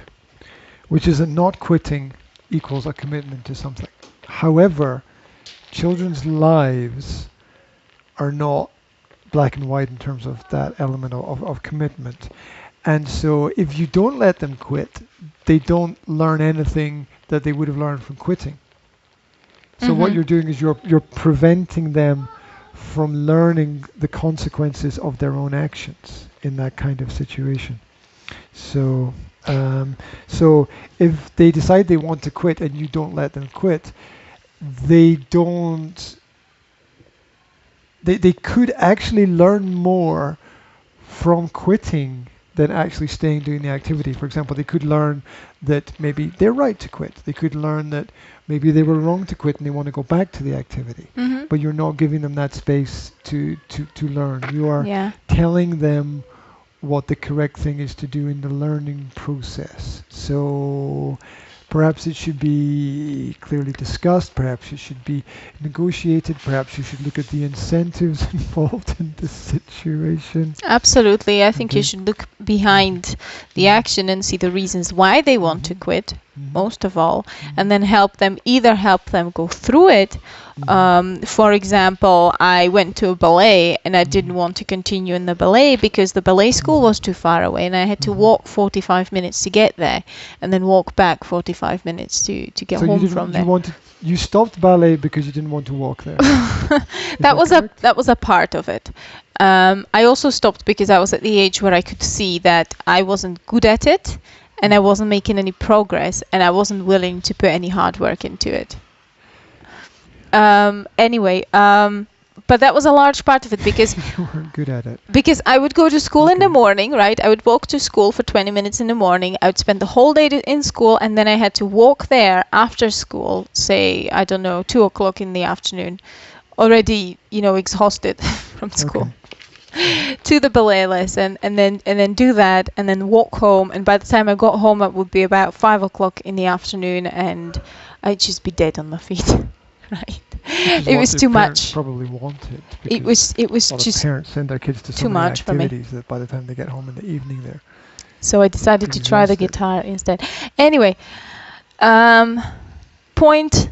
which is that not quitting equals a commitment to something. However, children's lives are not black and white in terms of that element of commitment. And so if you don't let them quit, they don't learn anything that they would have learned from quitting. So what you're doing is you're preventing them from learning the consequences of their own actions in that kind of situation. So so if they decide they want to quit and you don't let them quit, they could actually learn more from quitting than actually staying doing the activity. For example, they could learn that maybe they're right to quit. They could learn that maybe they were wrong to quit and they want to go back to the activity. But you're not giving them that space to learn. You are telling them what the correct thing is to do in the learning process. So perhaps it should be clearly discussed, perhaps it should be negotiated, perhaps you should look at the incentives involved in this situation. Absolutely. I think you should look behind the action and see the reasons why they want to quit most of all, and then help them go through it. For example, I went to a ballet and I didn't want to continue in the ballet because the ballet school was too far away, and I had to walk 45 minutes to get there and then walk back 45 minutes to get home from there. You stopped ballet because you didn't want to walk there. That was a part of it. I also stopped because I was at the age where I could see that I wasn't good at it and I wasn't making any progress and I wasn't willing to put any hard work into it. But that was a large part of it because you weren't good at it. Because I would go to school in the morning, right? I would walk to school for 20 minutes in the morning. I would spend the whole day in school, and then I had to walk there after school, say, I don't know, 2 o'clock in the afternoon, already, exhausted from school. To the ballet lesson, and then do that, and then walk home. And by the time I got home, it would be about 5 o'clock in the afternoon, and I'd just be dead on my feet. Right? It was too much. Probably wanted. It was just parents send their kids to so many activities that by the time they get home in the evening, they're. So I decided to try the guitar instead. Anyway, point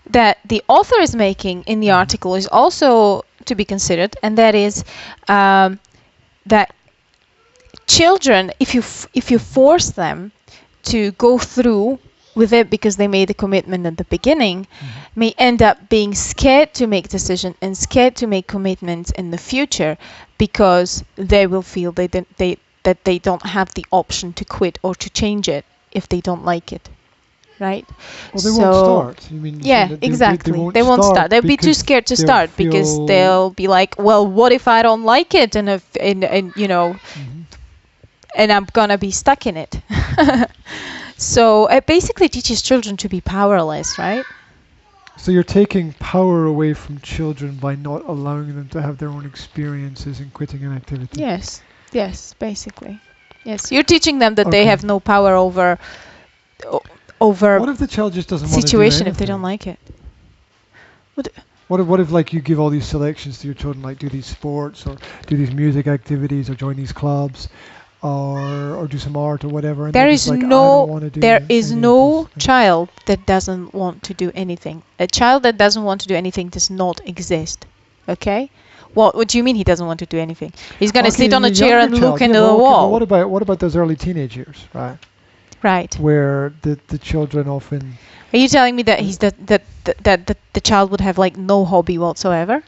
that the author is making in the article is also to be considered, and that is that children, if you force them to go through with it because they made a commitment at the beginning, may end up being scared to make decisions and scared to make commitments in the future because they will feel that they don't have the option to quit or to change it if they don't like it. Right? Well, they won't start. You mean exactly. They won't start. They'll be too scared to start because they'll be like, well, what if I don't like it and I'm gonna be stuck in it. So it basically teaches children to be powerless, right? So you're taking power away from children by not allowing them to have their own experiences in quitting an activity. Yes, basically. Yes, you're teaching them that they have no power over what if the child just doesn't want to do situation if they don't like it? What if like you give all these selections to your children, like do these sports or do these music activities or join these clubs or do some art or whatever, and there is no child that doesn't want to do anything. A child that doesn't want to do anything does not exist. Okay? What do you mean he doesn't want to do anything? He's going to sit on a chair and look into the wall. What about those early teenage years, right? Right. Where the children often. Are you telling me that that the child would have like no hobby whatsoever?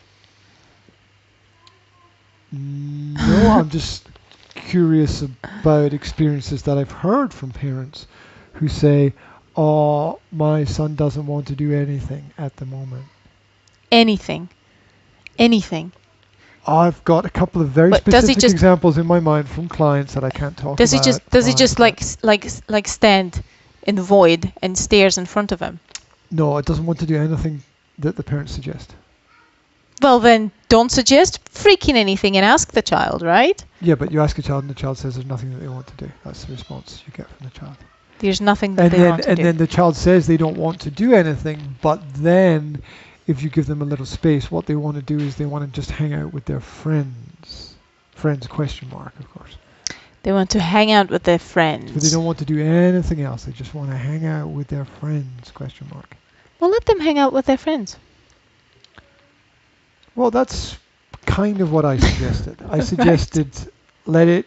No, I'm just curious about experiences that I've heard from parents who say, "Oh, my son doesn't want to do anything at the moment." Anything. I've got a couple of very specific examples in my mind from clients that I can't talk about. Does he just like stand in the void and stares in front of him? No, it doesn't want to do anything that the parents suggest. Well, then don't suggest freaking anything and ask the child, right? Yeah, but you ask a child and the child says there's nothing that they want to do. That's the response you get from the child. There's nothing that they want to do. And then the child says they don't want to do anything, but then if you give them a little space, what they want to do is they want to just hang out with their friends. Friends, question mark, of course. They want to hang out with their friends. So they don't want to do anything else. They just want to hang out with their friends, question mark. Well, let them hang out with their friends. Well, that's kind of what I suggested. I suggested let it,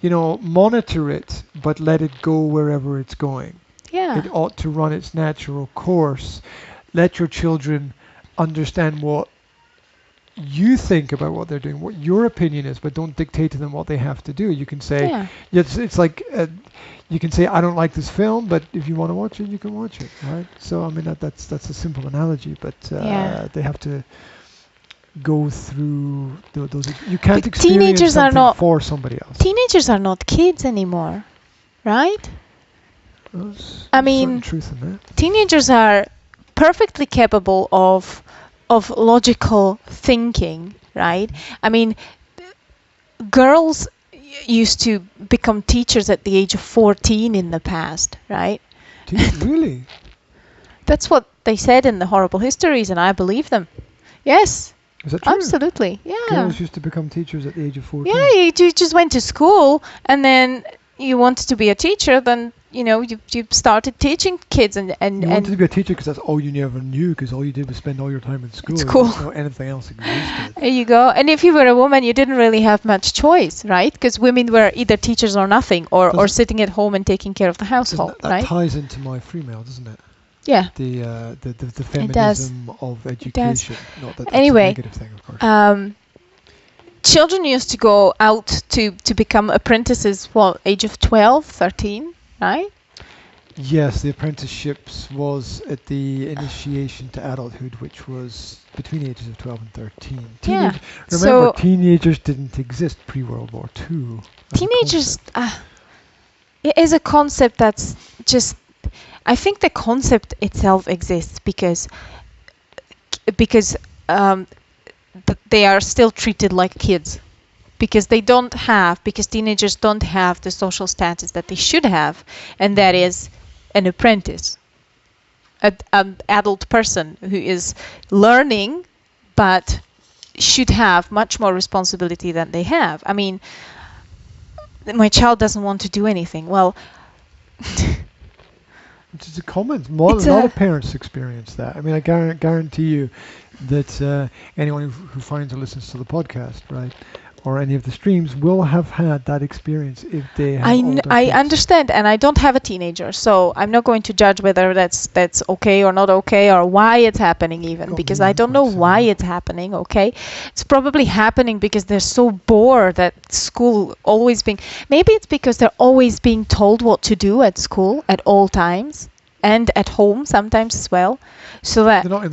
monitor it, but let it go wherever it's going. Yeah. It ought to run its natural course. Let your children understand what you think about what they're doing, what your opinion is, but don't dictate to them what they have to do. You can say, it's like, you can say, I don't like this film, but if you want to watch it, you can watch it, right? So, I mean, that's a simple analogy, but they have to go through those. You can't experience something for somebody else. Teenagers are not kids anymore, right? There's I mean, truth in that. Teenagers are perfectly capable of logical thinking, right? I mean, girls used to become teachers at the age of 14 in the past, right? Really? That's what they said in the horrible histories, and I believe them. Yes. Is that true? Absolutely, yeah. Girls used to become teachers at the age of 14. Yeah, you just went to school, and then you wanted to be a teacher, then you started teaching kids and you wanted to be a teacher because that's all you never knew, because all you did was spend all your time in school. It's cool. No anything else existed. There you go. And if you were a woman, you didn't really have much choice, right? Because women were either teachers or nothing, or sitting at home and taking care of the household, that right? ties into my female, doesn't it? Yeah. The feminism of education. Not that anyway, that's a negative thing, of course. Children used to go out to become apprentices, age of 12, 13, right? Yes, the apprenticeships was at the initiation to adulthood, which was between the ages of 12 and 13. Remember, teenagers didn't exist pre-World War II. Teenagers, it is a concept that's just, I think the concept itself exists because they are still treated like kids. Because teenagers don't have the social status that they should have, and that is an apprentice, an adult person who is learning, but should have much more responsibility than they have. I mean, my child doesn't want to do anything. Well, it's a common. A lot of parents experience that. I mean, I guarantee you that anyone who finds or listens to the podcast, right, or any of the streams will have had that experience if they have I understand, and I don't have a teenager, so I'm not going to judge whether that's okay or not okay, or why it's happening even, because I don't know why it's happening, okay? It's probably happening because they're so bored at school, maybe it's because they're always being told what to do at school at all times, and at home sometimes as well. So that they're not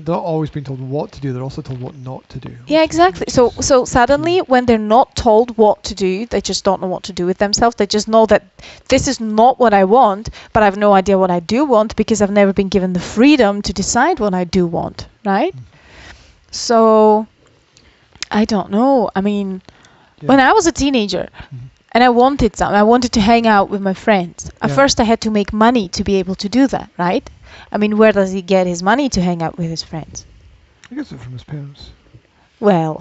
always being told what to do, they're also told what not to do. Yeah, exactly. So suddenly when they're not told what to do, they just don't know what to do with themselves. They just know that this is not what I want, but I have no idea what I do want because I've never been given the freedom to decide what I do want, right? So I don't know. I mean, when I was a teenager, and I wanted something. I wanted to hang out with my friends. At first, I had to make money to be able to do that, right? I mean, where does he get his money to hang out with his friends? He gets it from his parents. Well,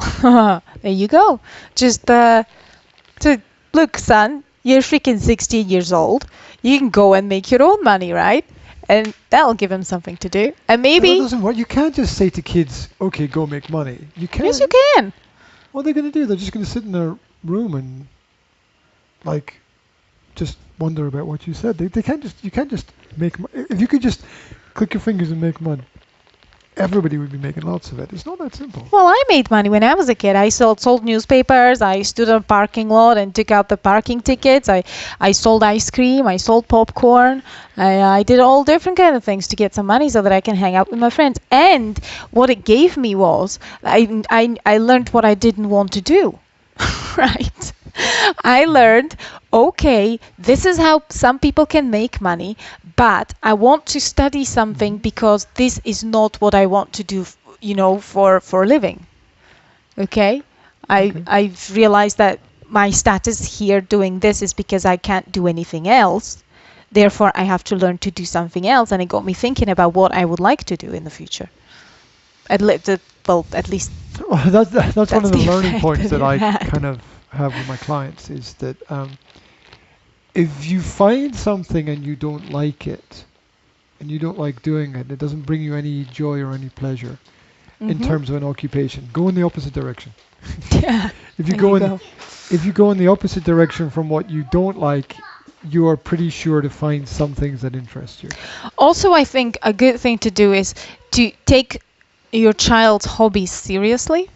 there you go. Just look, son, you're freaking 16 years old. You can go and make your own money, right? And that'll give him something to do. And maybe... That doesn't work. You can't just say to kids, okay, go make money. You can't. Yes, you can. What are they going to do? They're just going to sit in their room and just wonder about what you said. You can't just make money. If you could just click your fingers and make money, everybody would be making lots of it. It's not that simple. Well, I made money when I was a kid. I sold newspapers. I stood on a parking lot and took out the parking tickets. I sold ice cream. I sold popcorn. I did all different kind of things to get some money so that I can hang out with my friends. And what it gave me was I learned what I didn't want to do. Right? I learned, okay, this is how some people can make money, but I want to study something because this is not what I want to do, for a living. Okay? I've realized that my status here doing this is because I can't do anything else. Therefore, I have to learn to do something else, and it got me thinking about what I would like to do in the future. At least that's one of the learning points that I kind of have with my clients, is that if you find something and you don't like it, and you don't like doing it, it doesn't bring you any joy or any pleasure in terms of an occupation, go in the opposite direction. Yeah. If you go in the opposite direction from what you don't like, you are pretty sure to find some things that interest you. Also, I think a good thing to do is to take your child's hobbies seriously,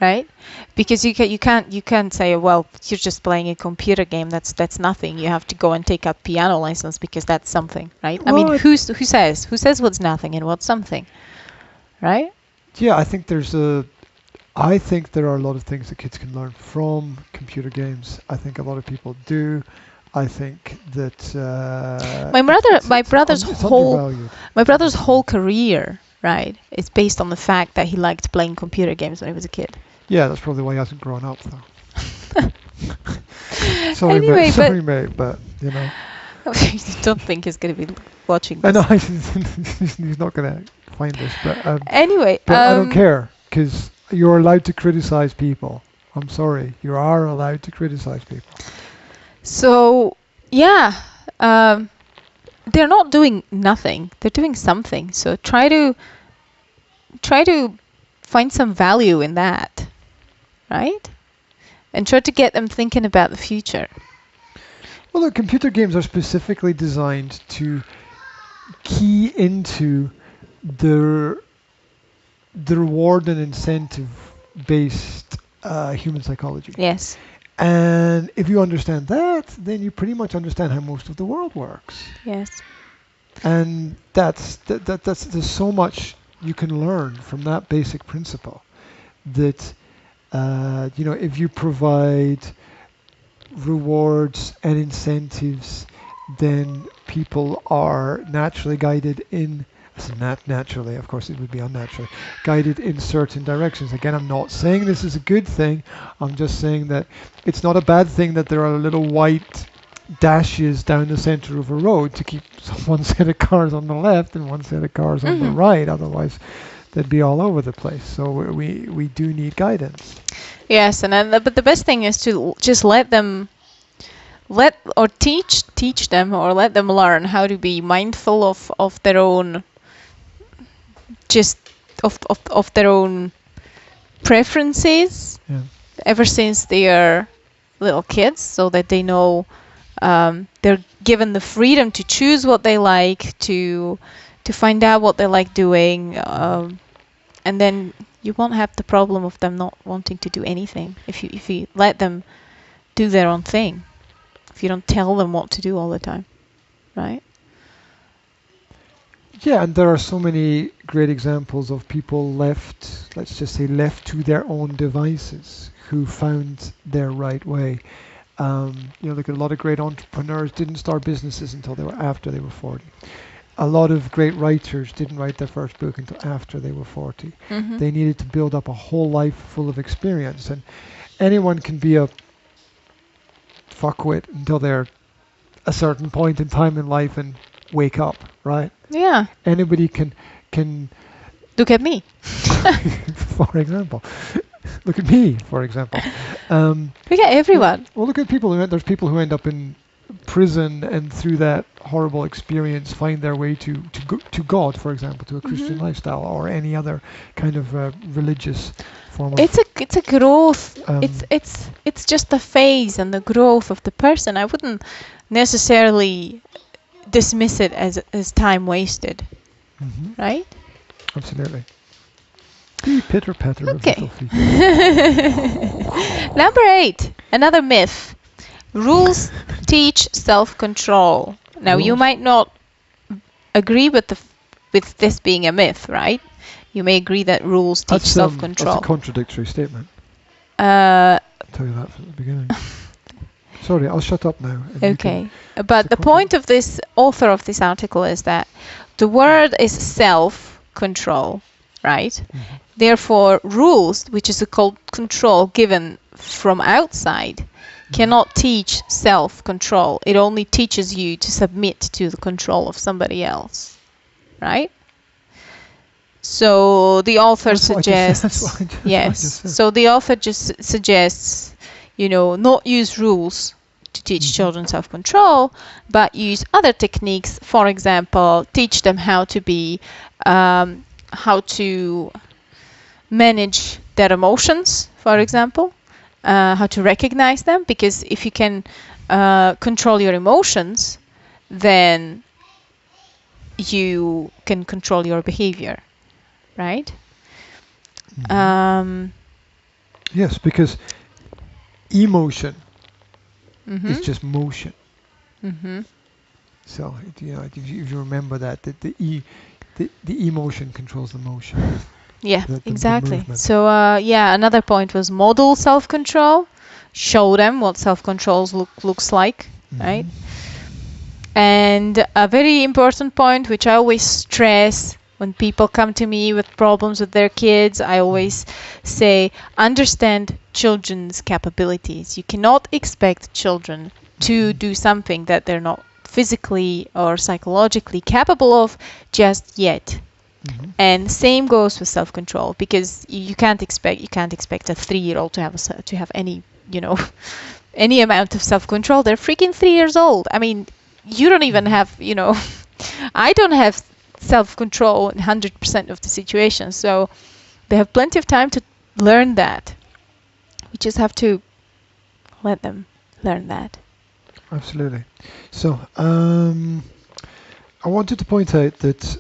right? Because you can't say, well, you're just playing a computer game. That's nothing. You have to go and take a piano license because that's something, right? Well, I mean, who says what's nothing and what's something, right? Yeah, I think there are a lot of things that kids can learn from computer games. I think a lot of people do. I think that my brother's whole career, right, is based on the fact that he liked playing computer games when he was a kid. Yeah, that's probably why he hasn't grown up, though. Sorry, mate, but you don't think he's going to be watching this? I know he's not going to find this, but anyway, but I don't care, because you're allowed to criticize people. I'm sorry, you are allowed to criticize people. So yeah, they're not doing nothing. They're doing something. So try to find some value in that, right? And try to get them thinking about the future. Well, look, computer games are specifically designed to key into the reward and incentive-based human psychology. Yes. And if you understand that, then you pretty much understand how most of the world works. Yes. And that's there's so much you can learn from that basic principle. That if you provide rewards and incentives, then people are naturally guided in. Naturally, of course, it would be unnaturally guided in certain directions. Again, I'm not saying this is a good thing. I'm just saying that it's not a bad thing that there are little white dashes down the center of a road to keep one set of cars on the left and one set of cars on the right. Otherwise, they'd be all over the place. So we do need guidance. Yes, but the best thing is to just teach them or let them learn how to be mindful of their own. Just of their own preferences ever since they are little kids, so that they know they're given the freedom to choose what they like, to find out what they like doing, and then you won't have the problem of them not wanting to do anything if you let them do their own thing, if you don't tell them what to do all the time, right? Yeah, and there are so many great examples of people left to their own devices who found their right way. Look at a lot of great entrepreneurs didn't start businesses until after they were 40. A lot of great writers didn't write their first book until after they were 40. Mm-hmm. They needed to build up a whole life full of experience. And anyone can be a fuckwit until they're a certain point in time in life and wake up, right? Yeah. Anybody can look at me. For example. Look at me, for example. Look at everyone. Well, look at people there's people who end up in prison and through that horrible experience find their way to God, for example, to a Christian lifestyle or any other kind of religious form of. It's a growth. It's just the phase and the growth of the person. I wouldn't necessarily dismiss it as time wasted, right? Absolutely. Pitter patter. Okay. Number 8, another myth. Rules teach self-control. Now you might not agree with this being a myth, right? You may agree that rules teach self-control. That's a contradictory statement. I'll tell you that from the beginning. Sorry, I'll shut up now. Okay, but the point of this author of this article is that the word is self-control, right? Mm-hmm. Therefore, rules, which is a control given from outside, cannot teach self-control. It only teaches you to submit to the control of somebody else, right? So the author suggests, so the author just suggests, not use rules to teach children self-control, but use other techniques. For example, teach them how to manage their emotions, for example, how to recognize them, because if you can control your emotions, then you can control your behavior, right? Yes, because emotion is just motion. So if you remember that the emotion controls the motion. Yeah, exactly. So another point was model self-control. Show them what self-control looks like, right? And a very important point, which I always stress when people come to me with problems with their kids, I always say, understand children's capabilities. You cannot expect children to do something that they're not physically or psychologically capable of just yet. And same goes with self-control, because you can't expect a 3-year-old to have any any amount of self-control. They're freaking 3 years old. I mean, you don't even have, I don't have self-control in 100% of the situations. So they have plenty of time to learn that. We just have to let them learn that. Absolutely. So I wanted to point out that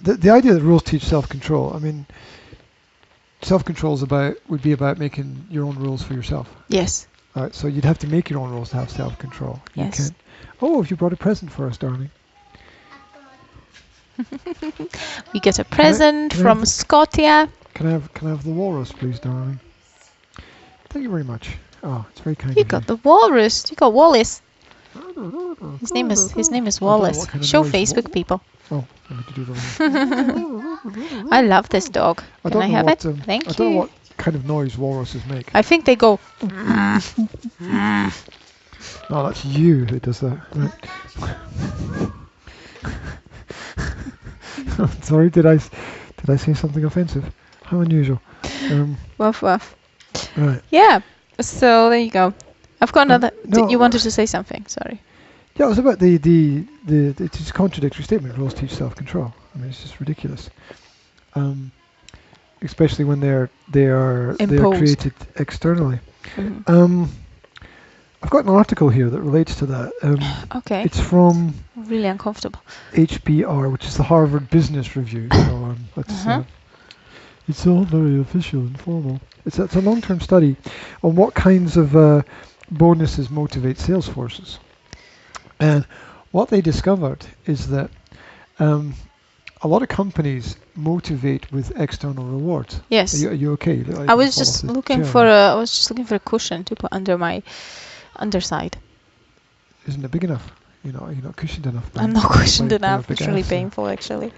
the idea that rules teach self-control, I mean, self-control would be about making your own rules for yourself. Yes. All right, so you'd have to make your own rules to have self-control. Yes. You can't. Oh, you brought a present for us, darling. We get a present from Scotia. Can I have the walrus, please, darling? Thank you very much. Oh, it's very kind. You got the walrus. You got Wallace. His name is Wallace. Show Facebook people. Oh, I need to do that. I love this dog. Can I have it? Thank you. I don't know what kind of noise walruses make. I think they go. No, that's you who does that. Right. Sorry, did I say something offensive? How unusual. Woof woof. Right. Yeah. So there you go. I've got another. No, you wanted to say something? Sorry. Yeah, it was about the it's a contradictory statement. Rules teach self-control. I mean, it's just ridiculous. Especially when they are created externally. Mm-hmm. I've got an article here that relates to that. Okay. It's from really uncomfortable. HBR, which is the Harvard Business Review. So it's all very official and formal. It's a long-term study on what kinds of bonuses motivate sales forces. And what they discovered is that a lot of companies motivate with external rewards. Yes. Are you okay? I was just looking for a cushion to put under my underside. Isn't it big enough? You're not cushioned enough. I'm not cushioned enough. It's really painful, actually.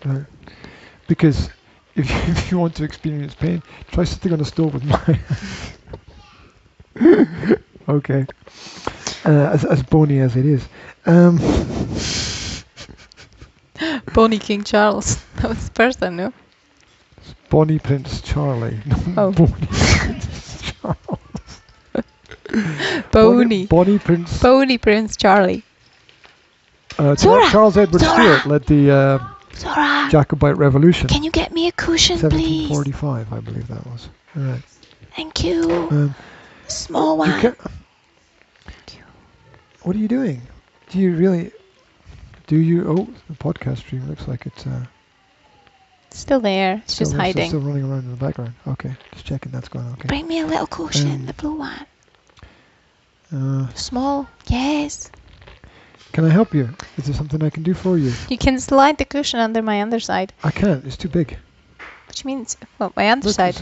Right. Because if you want to experience pain, try sitting on a stool with my okay. As bony as it is. Bony King Charles. That was the person, no? Bonnie Prince Charlie. No, Bonnie Prince Charles. Bonnie Prince Charlie. Charles Edward Stuart led the Jacobite Revolution. Can you get me a cushion, please? 1745, I believe that was. All right. Thank you. Small one. What are you doing? Do you? Oh, the podcast stream looks like it's still there. It's just hiding. Still running around in the background. Okay, just checking that's going on. Okay. Bring me a little cushion, the blue one. Small, yes. Can I help you? Is there something I can do for you? You can slide the cushion under my underside. I can't. It's too big. Which means, well, my underside.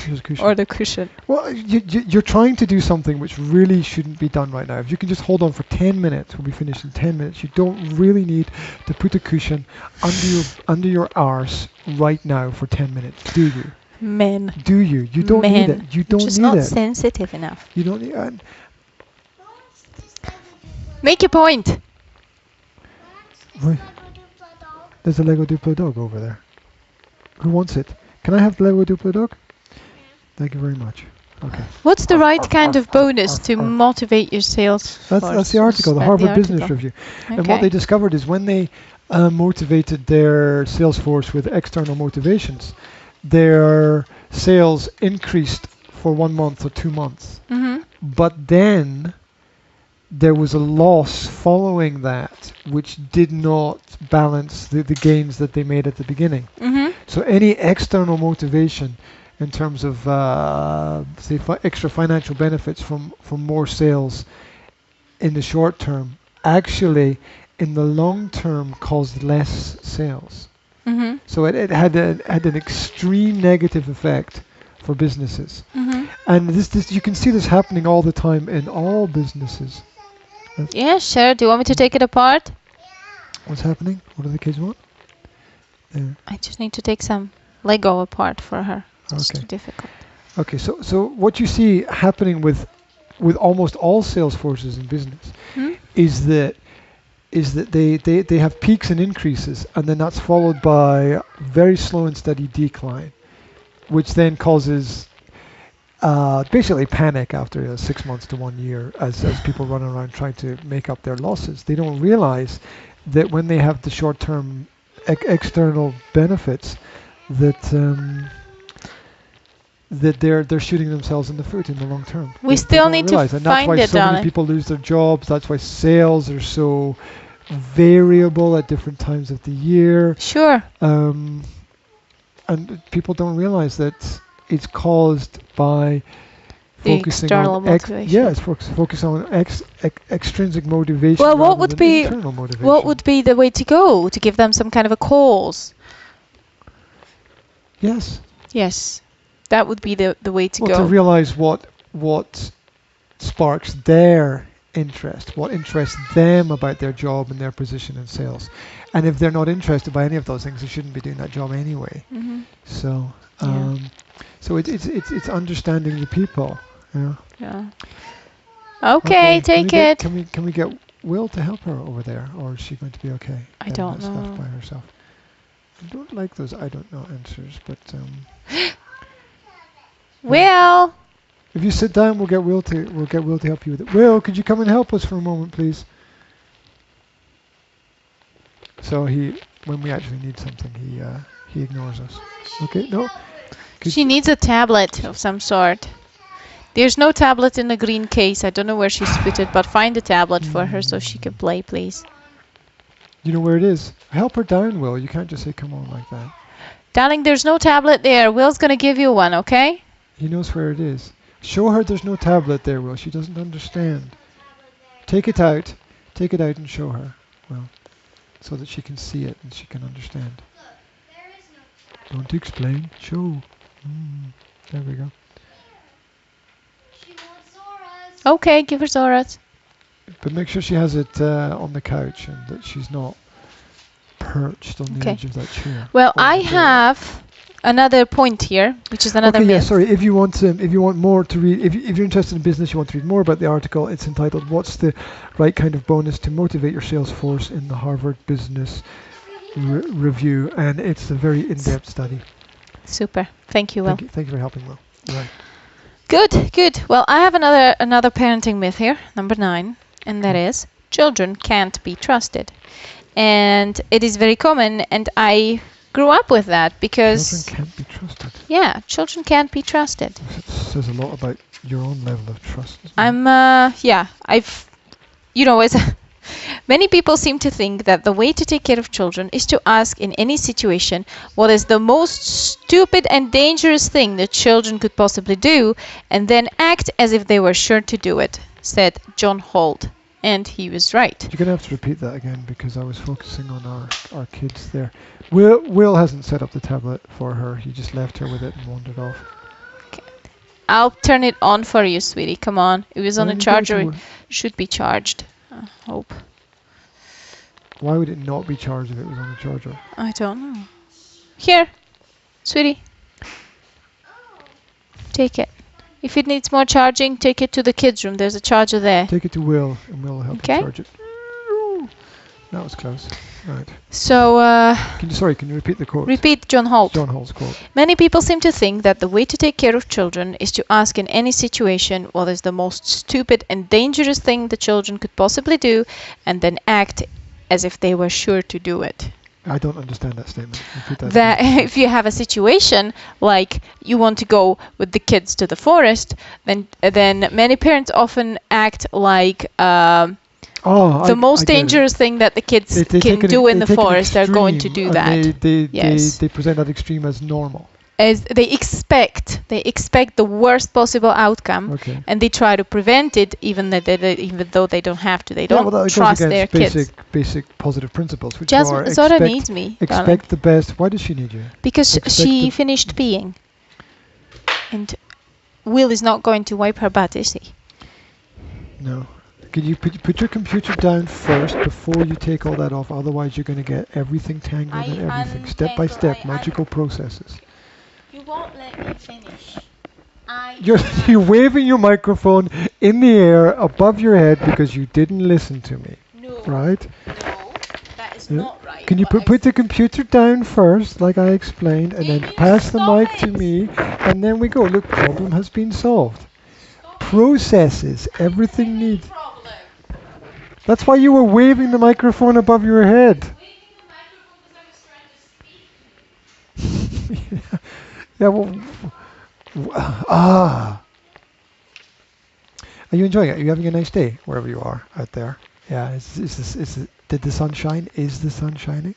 Here's a cushion. Or the cushion. Well, you're trying to do something which really shouldn't be done right now. If you can just hold on for 10 minutes, we'll be finished in 10 minutes. You don't really need to put a cushion under your arse right now for 10 minutes, do you? Men. Do you? You don't need it. You don't need it. Just not sensitive enough. You don't need Make your point. Wait. There's a Lego Duplo dog over there. Who wants it? Can I have the Lego Duplo dog? Thank you very much. Okay. What's the right kind of bonus to motivate your sales force? That's the article, the Harvard Business Review. Okay. And what they discovered is when they motivated their sales force with external motivations, their sales increased for 1 month or 2 months. Mm-hmm. But then there was a loss following that, which did not balance the gains that they made at the beginning. Mm-hmm. So any external motivation in terms of, say, extra financial benefits from more sales in the short term, actually in the long term caused less sales. Mm-hmm. So it had an extreme negative effect for businesses. Mm-hmm. And this you can see this happening all the time in all businesses. Yeah, sure. Do you want me to take it apart? What's happening? What do the kids want? There. I just need to take some Lego apart for her. It's too difficult. Okay, so what you see happening with almost all sales forces in business is that they have peaks and increases, and then that's followed by very slow and steady decline, which then causes basically panic after 6 months to 1 year as people run around trying to make up their losses. They don't realize that when they have the short-term external benefits, that that they're shooting themselves in the foot in the long term. We still need to find it, darling. That's why so many people lose their jobs. That's why sales are so variable at different times of the year. Sure. And people don't realize that it's caused by the focusing external on motivation. yes, focus on extrinsic motivation. Well, what would be the way to go? To give them some kind of a cause? Yes. Yes, that would be the way to go. To realize what sparks their interest, what interests them about their job and their position in sales, and if they're not interested by any of those things, they shouldn't be doing that job anyway. Mm-hmm. So, so it's understanding the people. Yeah. Yeah. Okay, take it. Can we get Will to help her over there, or is she going to be okay? I don't know. Stuff by herself. I don't like those I don't know answers, but Will. If you sit down, we'll get Will to help you with it. Will, could you come and help us for a moment, please? So when we actually need something, he ignores us. Okay, no. She needs a tablet of some sort. There's no tablet in the green case. I don't know where she's put it, but find a tablet for her so she can play, please. You know where it is. Help her down, Will. You can't just say, come on, like that. Darling, there's no tablet there. Will's going to give you one, okay? He knows where it is. Show her there's no tablet there, Will. She doesn't understand. Take it out and show her, Will, so that she can see it and she can understand. Look, there is no tablet. Don't explain. Show. There we go. She wants Zora's. Okay, give her Zora's. But make sure she has it on the couch and that she's not perched on the edge of that chair. Well, I have another point here, which is another myth. Yeah, sorry. If you want more to read, if you're interested in business, you want to read more about the article. It's entitled "What's the Right Kind of Bonus to Motivate Your Sales Force" in the Harvard Business Review, and it's a very in-depth study. Super. Thank you, Will. Thank you for helping, Will. Right. Good. Well, I have another parenting myth here, number 9, and that is children can't be trusted. And it is very common, and I grew up with that because children can't be trusted. Yeah, children can't be trusted. It says a lot about your own level of trust. Many people seem to think that the way to take care of children is to ask in any situation what is the most stupid and dangerous thing that children could possibly do, and then act as if they were sure to do it, said John Holt. And he was right. You're going to have to repeat that again because I was focusing on our kids there. Will hasn't set up the tablet for her. He just left her with it and wandered off. Okay. I'll turn it on for you, sweetie. Come on. It was on a charger. It should be charged. I hope. Why would it not be charged if it was on a charger? I don't know. Here, sweetie. Take it. If it needs more charging, take it to the kids' room. There's a charger there. Take it to Will, and Will will help you charge it. That was close. Right. So, can you repeat the quote? Repeat John Holt. John Holt's quote. Many people seem to think that the way to take care of children is to ask in any situation what is the most stupid and dangerous thing the children could possibly do, and then act as if they were sure to do it. I don't understand that statement. That if you have a situation like you want to go with the kids to the forest, then many parents often act like the most dangerous thing that the kids can do in the forest. They're going to do that. They present that extreme as normal. As they expect the worst possible outcome, and they try to prevent it, even though they don't have to. They don't trust their kids. Basic positive principles, which are Zora needs me. Expect darling. the best. Why does she need you? Because she finished peeing, and Will is not going to wipe her butt, is he? No. Could you put your computer down first before you take all that off? Otherwise, you're going to get everything tangled and everything, step by step, magical processes. You won't let me finish. You're waving your microphone in the air above your head because you didn't listen to me. No. Right? No, that is is not right. Can you put the computer down first, like I explained, and then pass the mic to me, and then we go. Look, problem has been solved. Processes, everything needs. That's why you were waving the microphone above your head. Waving the microphone because I was trying to speak. Yeah, Are you enjoying it? Are you having a nice day wherever you are out there? Yeah. Did the sun shine? Is the sun shining?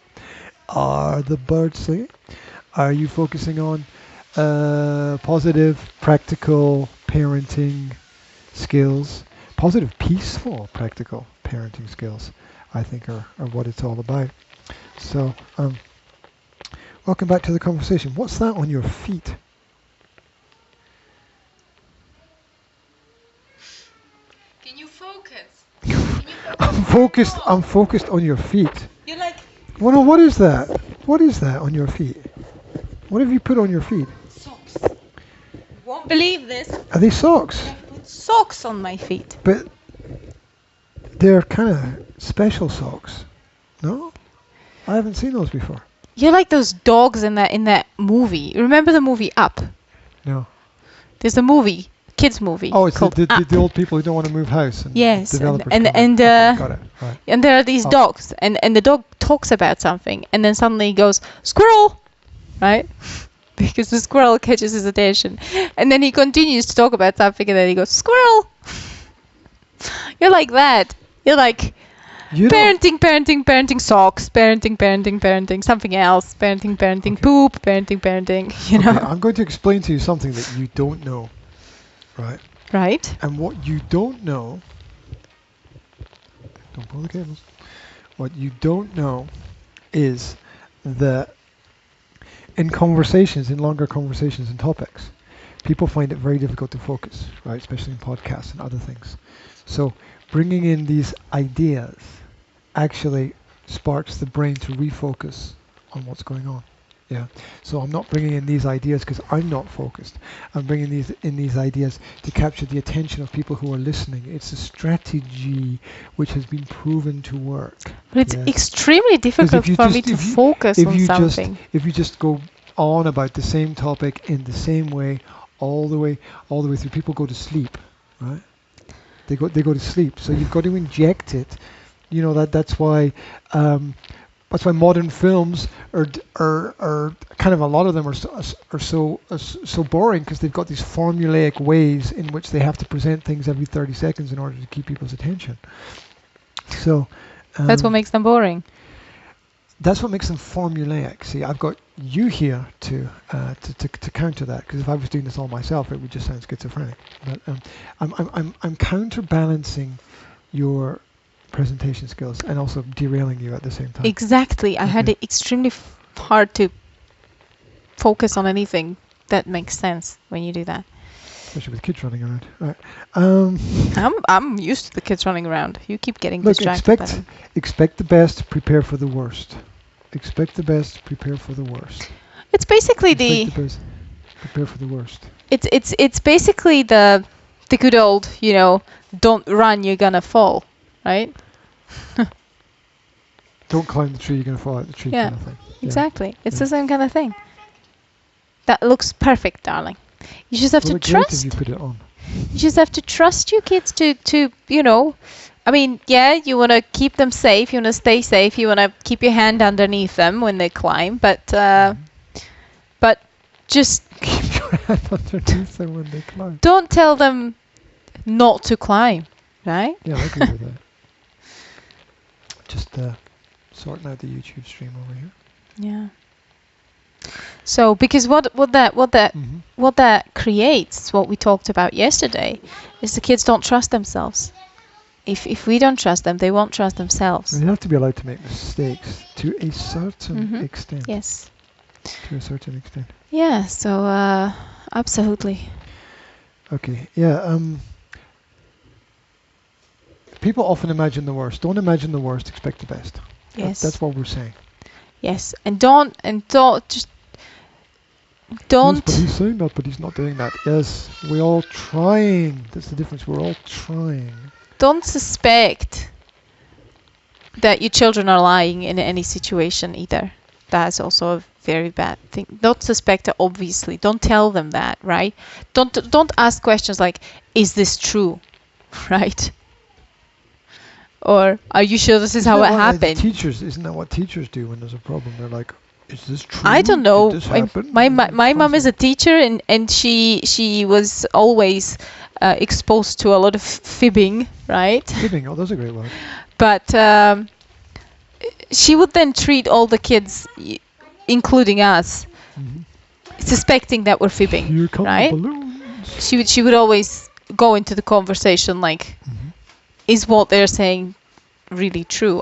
Are the birds singing? Are you focusing on positive, practical parenting skills? Positive, peaceful, practical parenting skills, I think, are what it's all about. So, welcome back to the conversation. What's that on your feet? Can you focus? I'm focused on your feet. You're like... Well, no, what is that? What is that on your feet? What have you put on your feet? Socks. Won't believe this. Are they socks? I've put socks on my feet. But they're kind of special socks. No? I haven't seen those before. You're like those dogs in that movie. Remember the movie Up? No. There's a movie, kids movie. Oh, it's called the old people who don't want to move house. And yes, developers and got it. Right. And there are these dogs, and the dog talks about something, and then suddenly goes squirrel, right? Because the squirrel catches his attention, and then he continues to talk about something, and then he goes squirrel. You're like that. You're like parenting socks, parenting something else, parenting poop, parenting. You know. Okay, I'm going to explain to you something that you don't know, right? Right. And what you don't know, don't pull the cables. What you don't know is that in conversations, in longer conversations and topics, people find it very difficult to focus, right? Especially in podcasts and other things. So bringing in these ideas actually sparks the brain to refocus on what's going on. Yeah. So I'm not bringing in these ideas because I'm not focused. I'm bringing these ideas to capture the attention of people who are listening. It's a strategy which has been proven to work. But it's extremely difficult for me to focus on something. If you just go on about the same topic in the same way all the way through, people go to sleep, right? They go to sleep. So you've got to inject it. You know that's why modern films are kind of, a lot of them are so boring, because they've got these formulaic ways in which they have to present things every 30 seconds in order to keep people's attention. So that's what makes them boring. That's what makes them formulaic. See, I've got you here to counter that, because if I was doing this all myself, it would just sound schizophrenic. But I'm counterbalancing your presentation skills and also derailing you at the same time. Exactly. I had it extremely hard to focus on anything that makes sense when you do that. Especially with kids running around. Right. I'm used to the kids running around. You keep getting distracted. Expect the best, prepare for the worst. Expect the best, prepare for the worst. It's basically the best, prepare for the worst. It's basically the good old, don't run, you're gonna fall, right? Don't climb the tree, you're gonna fall out the tree, kind of thing. Exactly. It's the same kind of thing. That looks perfect, darling. You just have to trust. You put it on. You just have to trust your kids to I mean, you want to keep them safe, you want to stay safe, you want to keep your hand underneath them when they climb, but just keep your hand underneath them when they climb. Don't tell them not to climb, right? Yeah, I agree with that. Just sorting out the YouTube stream over here. Yeah. So, because what that creates, what we talked about yesterday, is the kids don't trust themselves. If we don't trust them, they won't trust themselves. They have to be allowed to make mistakes to a certain extent. Yes. To a certain extent. Yeah. So, absolutely. Okay. Yeah. People often imagine the worst. Don't imagine the worst. Expect the best. Yes. That's what we're saying. Yes, and don't. Yes, but he's saying that, but he's not doing that. Yes, we're all trying. That's the difference. We're all trying. Don't suspect that your children are lying in any situation either. That's also a very bad thing. Don't suspect it, obviously. Don't tell them that, right? Don't ask questions like, is this true? Right? Or are you sure this is how it happened? Isn't that what teachers do when there's a problem? They're like, is this true? I don't know. Did this happen? My mom is a teacher, and she was always exposed to a lot of fibbing, right? Fibbing, oh, that's a great word. But she would then treat all the kids, including us, suspecting that we're fibbing. Here come right? the balloons. She would always go into the conversation like, is what they're saying really true?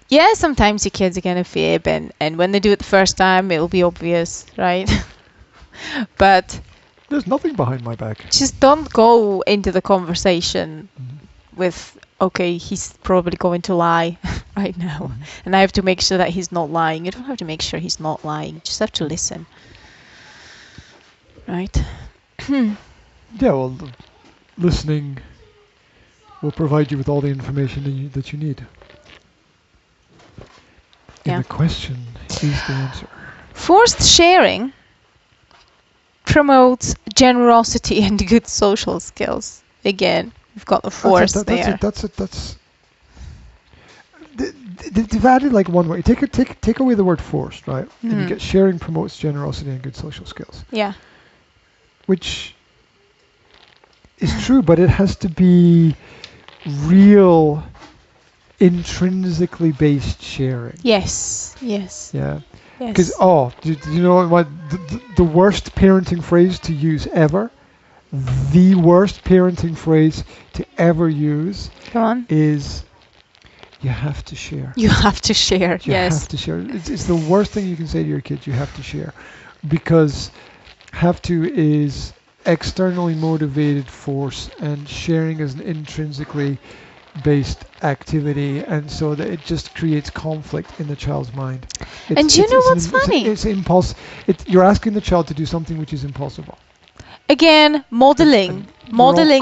Yeah, sometimes your kids are gonna fib, and when they do it the first time, it'll be obvious, right? But there's nothing behind my back. Just don't go into the conversation with, okay, he's probably going to lie right now, and I have to make sure that he's not lying. You don't have to make sure he's not lying. You just have to listen, right? Yeah, well, listening will provide you with all the information that you need. And the question is the answer. Forced sharing promotes generosity and good social skills. Again, we've got the force there. They've added like one word. Take away the word forced, right? And you get sharing promotes generosity and good social skills. Yeah. Which is true, but it has to be real, intrinsically based sharing. Yes. Yeah. Because do you know what the worst parenting phrase to use ever? The worst parenting phrase to ever use is you have to share. You have to share. You have to share. It's the worst thing you can say to your kids. You have to share, because have to is externally motivated force, and sharing is an intrinsically based activity, and so that it just creates conflict in the child's mind. And you know what's funny? It's impulse. You're asking the child to do something which is impossible. Again, modeling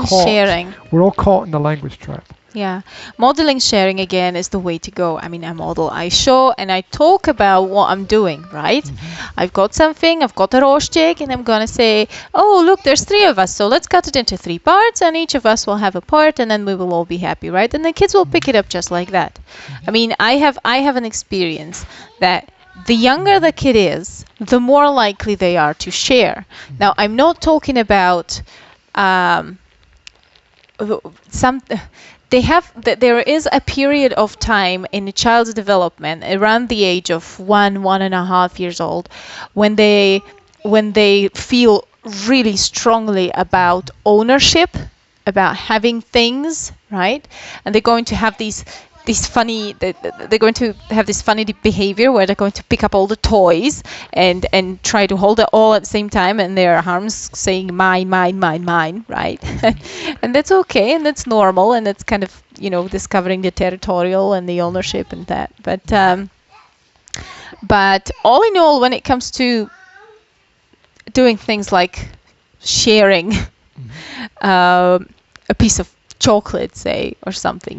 sharing. We're all caught in the language trap. Yeah, modeling sharing again is the way to go. I mean, I model, I show, and I talk about what I'm doing, right? I've got something, I've got a roshchik, and I'm gonna say, oh, look, there's 3 of us, so let's cut it into 3 parts, and each of us will have a part, and then we will all be happy, right? And the kids will pick it up just like that. I mean, I have an experience that the younger the kid is, the more likely they are to share. Now, I'm not talking about there is a period of time in a child's development around the age of 1.5 years old when they feel really strongly about ownership, about having things, right? And they're going to have these funny, they're going to have this funny behavior where they're going to pick up all the toys and try to hold it all at the same time, and their arms saying mine, right? And that's okay, and that's normal, and that's kind of, discovering the territorial and the ownership and that. But all in all, when it comes to doing things like sharing a piece of chocolate, say, or something,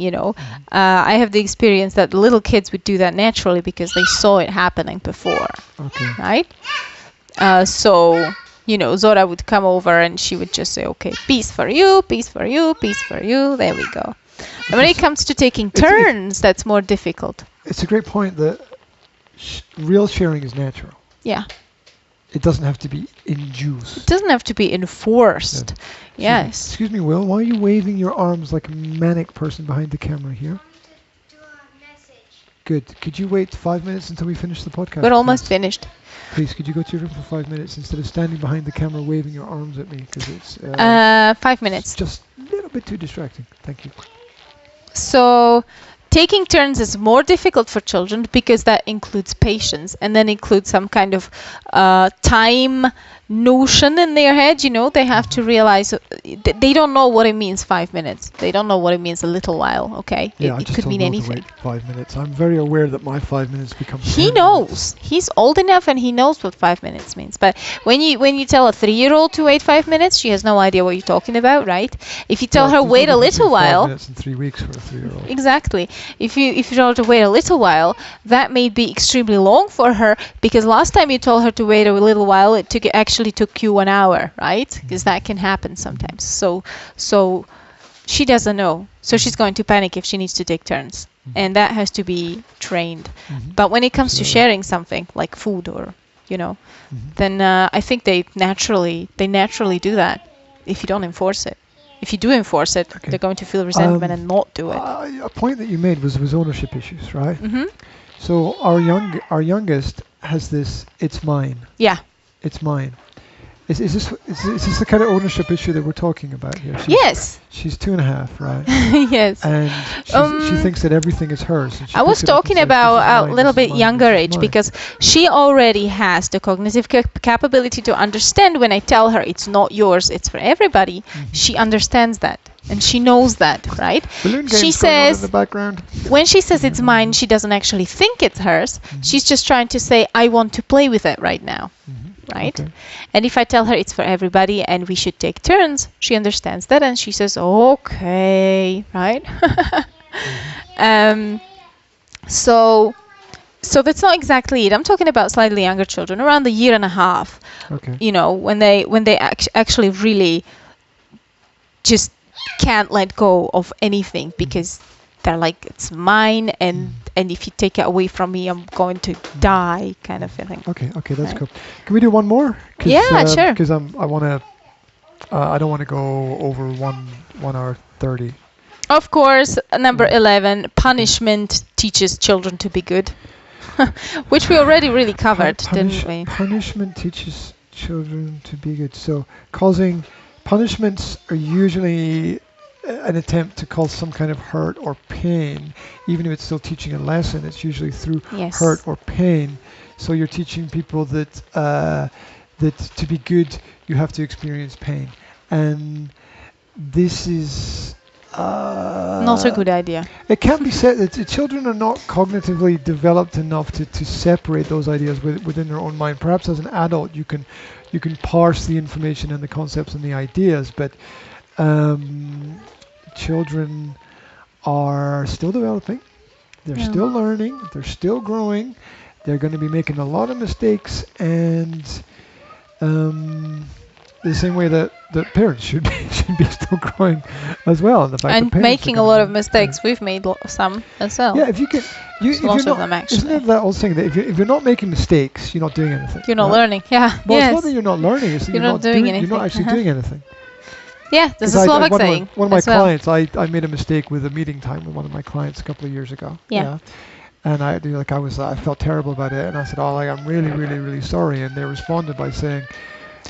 I have the experience that the little kids would do that naturally because they saw it happening before, right? So Zora would come over and she would just say, okay, piece for you, piece for you, piece for you, there we go. And when it comes to taking turns, that's more difficult. It's a great point that real sharing is natural. Yeah. It doesn't have to be induced. It doesn't have to be enforced. Yeah. Yes. Excuse me, Will. Why are you waving your arms like a manic person behind the camera here? Do a message. Good. Could you wait 5 minutes until we finish the podcast? We're almost finished. Please, could you go to your room for 5 minutes instead of standing behind the camera waving your arms at me? Because it's 5 minutes. It's just a little bit too distracting. Thank you. So taking turns is more difficult for children because that includes patience, and then includes some kind of time notion in their head, they have to realize they don't know what it means 5 minutes. They don't know what it means a little while, okay? Yeah, it could mean anything. To wait 5 minutes. I'm very aware that my 5 minutes becomes 10 He knows. minutes. He's old enough and he knows what 5 minutes means. But when you tell a 3-year-old to wait 5 minutes, she has no idea what you're talking about, right? If you tell her wait a little while, 5 minutes and 3 weeks for a 3-year-old. Exactly. If you tell her to wait a little while, that may be extremely long for her, because last time you told her to wait a little while, it actually took you 1 hour, right? Because that can happen sometimes. So she doesn't know. So she's going to panic if she needs to take turns. And that has to be trained. But when it comes to sharing something like food or, then I think they naturally do that if you don't enforce it. If you do enforce it, they're going to feel resentment and not do it. A point that you made was ownership issues, right? So our youngest has this, it's mine. Yeah. It's mine. Is this the kind of ownership issue that we're talking about here? Yes. She's 2.5, right? Yes. And she thinks that everything is hers. And I was talking about a little bit younger age, because she already has the cognitive capability to understand when I tell her it's not yours, it's for everybody. She understands that. And she knows that, right? She says, in the background. When she says it's mine, she doesn't actually think it's hers. She's just trying to say, I want to play with it right now. Right? Okay. And if I tell her it's for everybody and we should take turns, she understands that and she says, okay, right? So that's not exactly it. I'm talking about slightly younger children, around 1.5 years. Okay. When they actually really just can't let go of anything because they're like, it's mine, and if you take it away from me, I'm going to die, kind of feeling. Okay, that's cool. Can we do one more? Yeah, sure. Because I don't want to go over 1 hour 30. Of course, number 11, punishment teaches children to be good, which we already really covered, didn't we? Punishment teaches children to be good. So punishments are usually an attempt to cause some kind of hurt or pain. Even if it's still teaching a lesson, it's usually through hurt or pain. So you're teaching people that to be good, you have to experience pain. And this is not a good idea. It can be said that children are not cognitively developed enough to separate those ideas within their own mind. Perhaps as an adult, you can parse the information and the concepts and the ideas, but children are still developing. They're still learning. They're still growing. They're going to be making a lot of mistakes, and the same way that parents should be still growing as well. And making a lot of mistakes. We've made some as well. Yeah, if you can, lots of them actually. Isn't it that old saying that if you're not making mistakes, you're not doing anything? You're not learning. Yeah. Well, it's not that you're not learning. It's that you're not doing anything. You're not actually doing anything. Yeah, this is Slovak saying. One of my clients, I made a mistake with a meeting time with one of my clients a couple of years ago. Yeah. And I felt terrible about it, and I said, I'm really, really, really sorry. And they responded by saying,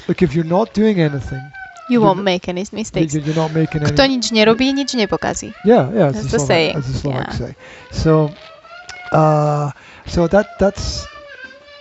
look, if you're not doing anything, you won't make any mistakes. You're not making any. Kto nic nie robi, nic nie pokazi. Yeah, that's the saying. As the Slovaks say. So, that's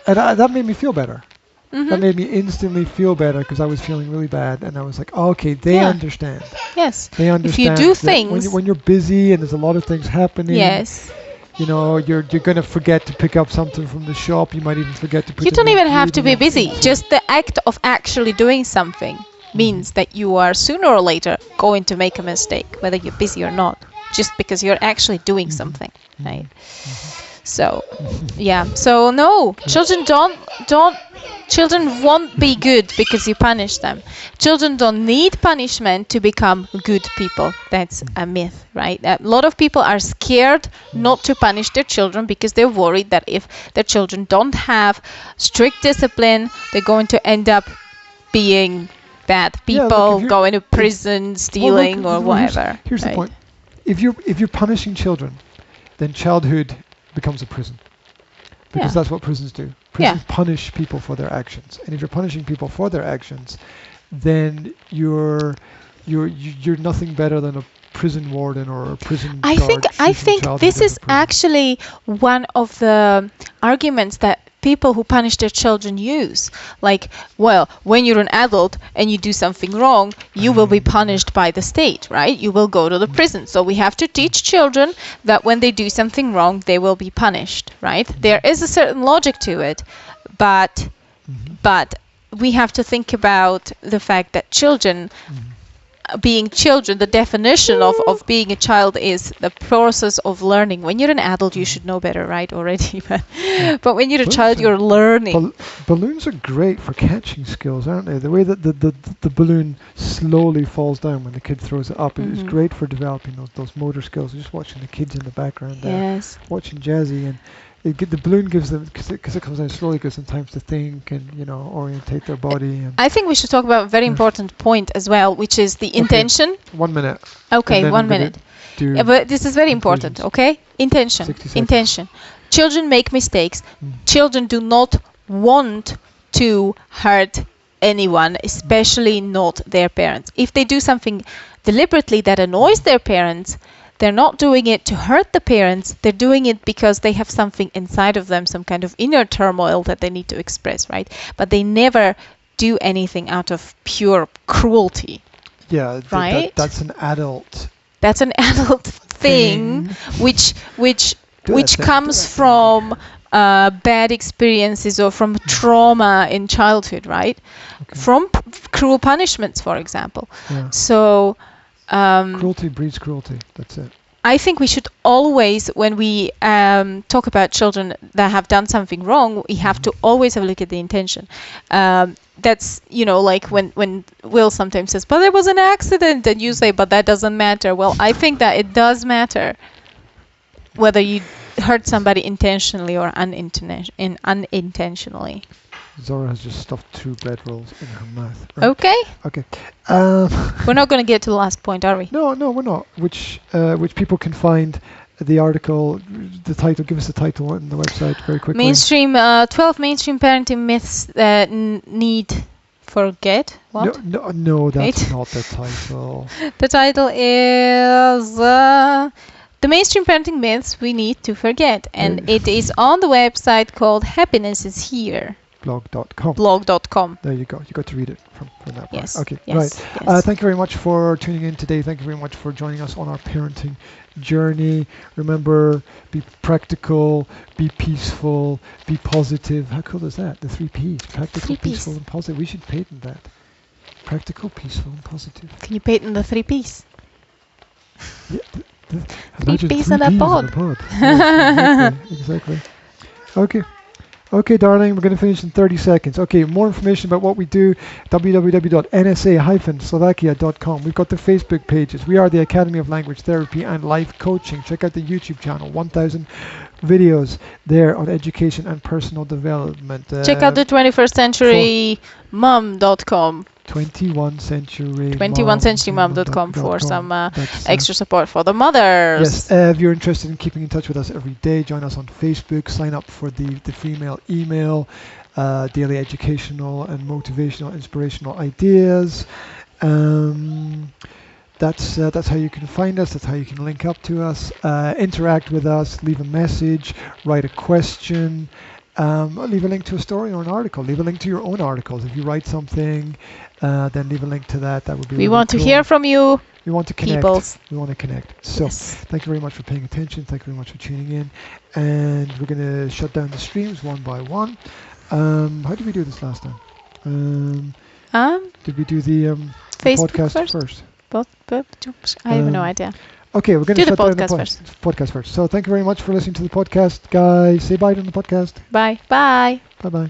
that made me feel better. That made me instantly feel better because I was feeling really bad, and I was like, okay, they understand. Yes. They understand. If you do things when you're busy and there's a lot of things happening. Yes. You're gonna forget to pick up something from the shop. You might even forget to put. You don't even have to be busy. Just the act of actually doing something means that you are sooner or later going to make a mistake, whether you're busy or not. Just because you're actually doing something, right? So, yeah. So no, children won't be good because you punish them. Children don't need punishment to become good people. That's a myth, right? A lot of people are scared not to punish their children because they're worried that if their children don't have strict discipline, they're going to end up being bad people, going to prison, stealing, or whatever. Here's the point. If you're punishing children, then childhood becomes a prison. Because that's what prisons do. Prisons punish people for their actions. And if you're punishing people for their actions, then you're nothing better than a prison warden or a prison guard. I think this is actually one of the arguments that people who punish their children use. Like, well, when you're an adult and you do something wrong, you will be punished by the state, right? You will go to the prison. So we have to teach children that when they do something wrong, they will be punished, right? There is a certain logic to it, but we have to think about the fact that children, being children, the definition of being a child is the process of learning. When you're an adult, you should know better, right, already? But when you're a child, you're learning. Balloons are great for catching skills, aren't they? The way that the balloon slowly falls down when the kid throws it up is great for developing those motor skills. Just watching the kids in the background there, watching Jazzy, and the balloon gives them, because it comes down slowly, gives them time to think and, you know, orientate their body. And I think we should talk about a very important point as well, which is the intention. 1 minute. Okay, 1 minute. But this is very important, okay? Intention. Children make mistakes. Children do not want to hurt anyone, especially not their parents. If they do something deliberately that annoys their parents, they're not doing it to hurt the parents. They're doing it because they have something inside of them, some kind of inner turmoil that they need to express, right? But they never do anything out of pure cruelty. Yeah, right? That's an adult. That's an adult thing, which comes from bad experiences or from trauma in childhood, right? Okay. From cruel punishments, for example. Yeah. So. Cruelty breeds cruelty. That's it. I think we should always, when we talk about children that have done something wrong, we have to always have a look at the intention. That's, you know, like when Will sometimes says, but there was an accident, and you say, but that doesn't matter. Well, I think that it does matter whether you hurt somebody intentionally or unintentionally. Zora has just stuffed 2 bread rolls in her mouth. Right? Okay. Okay. We're not going to get to the last point, are we? No, we're not. Which people can find the article, the title. Give us the title on the website very quickly. 12 mainstream parenting myths that need forget. What? No, that's not the title. The title is the mainstream parenting myths we need to forget, and it is on the website called Happiness is Here. Blog.com. There you go. You got to read it from that part. Yes. Okay. Yes. Right. Yes. Thank you very much for tuning in today. Thank you very much for joining us on our parenting journey. Remember, be practical, be peaceful, be positive. How cool is that? The 3 P's. Practical, peaceful, and positive. We should patent that. Practical, peaceful, and positive. Can you patent the 3 P's? Yeah, 3 P's in a pod. Yeah, exactly. Okay, darling, we're going to finish in 30 seconds. Okay, more information about what we do, www.nsa-slovakia.com. We've got the Facebook pages. We are the Academy of Language Therapy and Life Coaching. Check out the YouTube channel, 1,000 videos there on education and personal development. Check out the 21centurymom.com. 21centurymom.com for some extra support for the mothers. Yes, if you're interested in keeping in touch with us every day, join us on Facebook, sign up for the female email, daily educational and motivational, inspirational ideas. That's how you can find us. That's how you can link up to us, interact with us, leave a message, write a question. Leave a link to a story or an article. Leave a link to your own articles. If you write something, then leave a link to that. That would be. We want to hear from you. We want to connect. Peoples. We want to connect. So, thank you very much for paying attention. Thank you very much for tuning in. And we're going to shut down the streams one by one. How did we do this last time? Did we do the podcast first? I have no idea. Okay, we're going to shut down the podcast first. So thank you very much for listening to the podcast, guys. Say bye to the podcast. Bye. Bye. Bye-bye.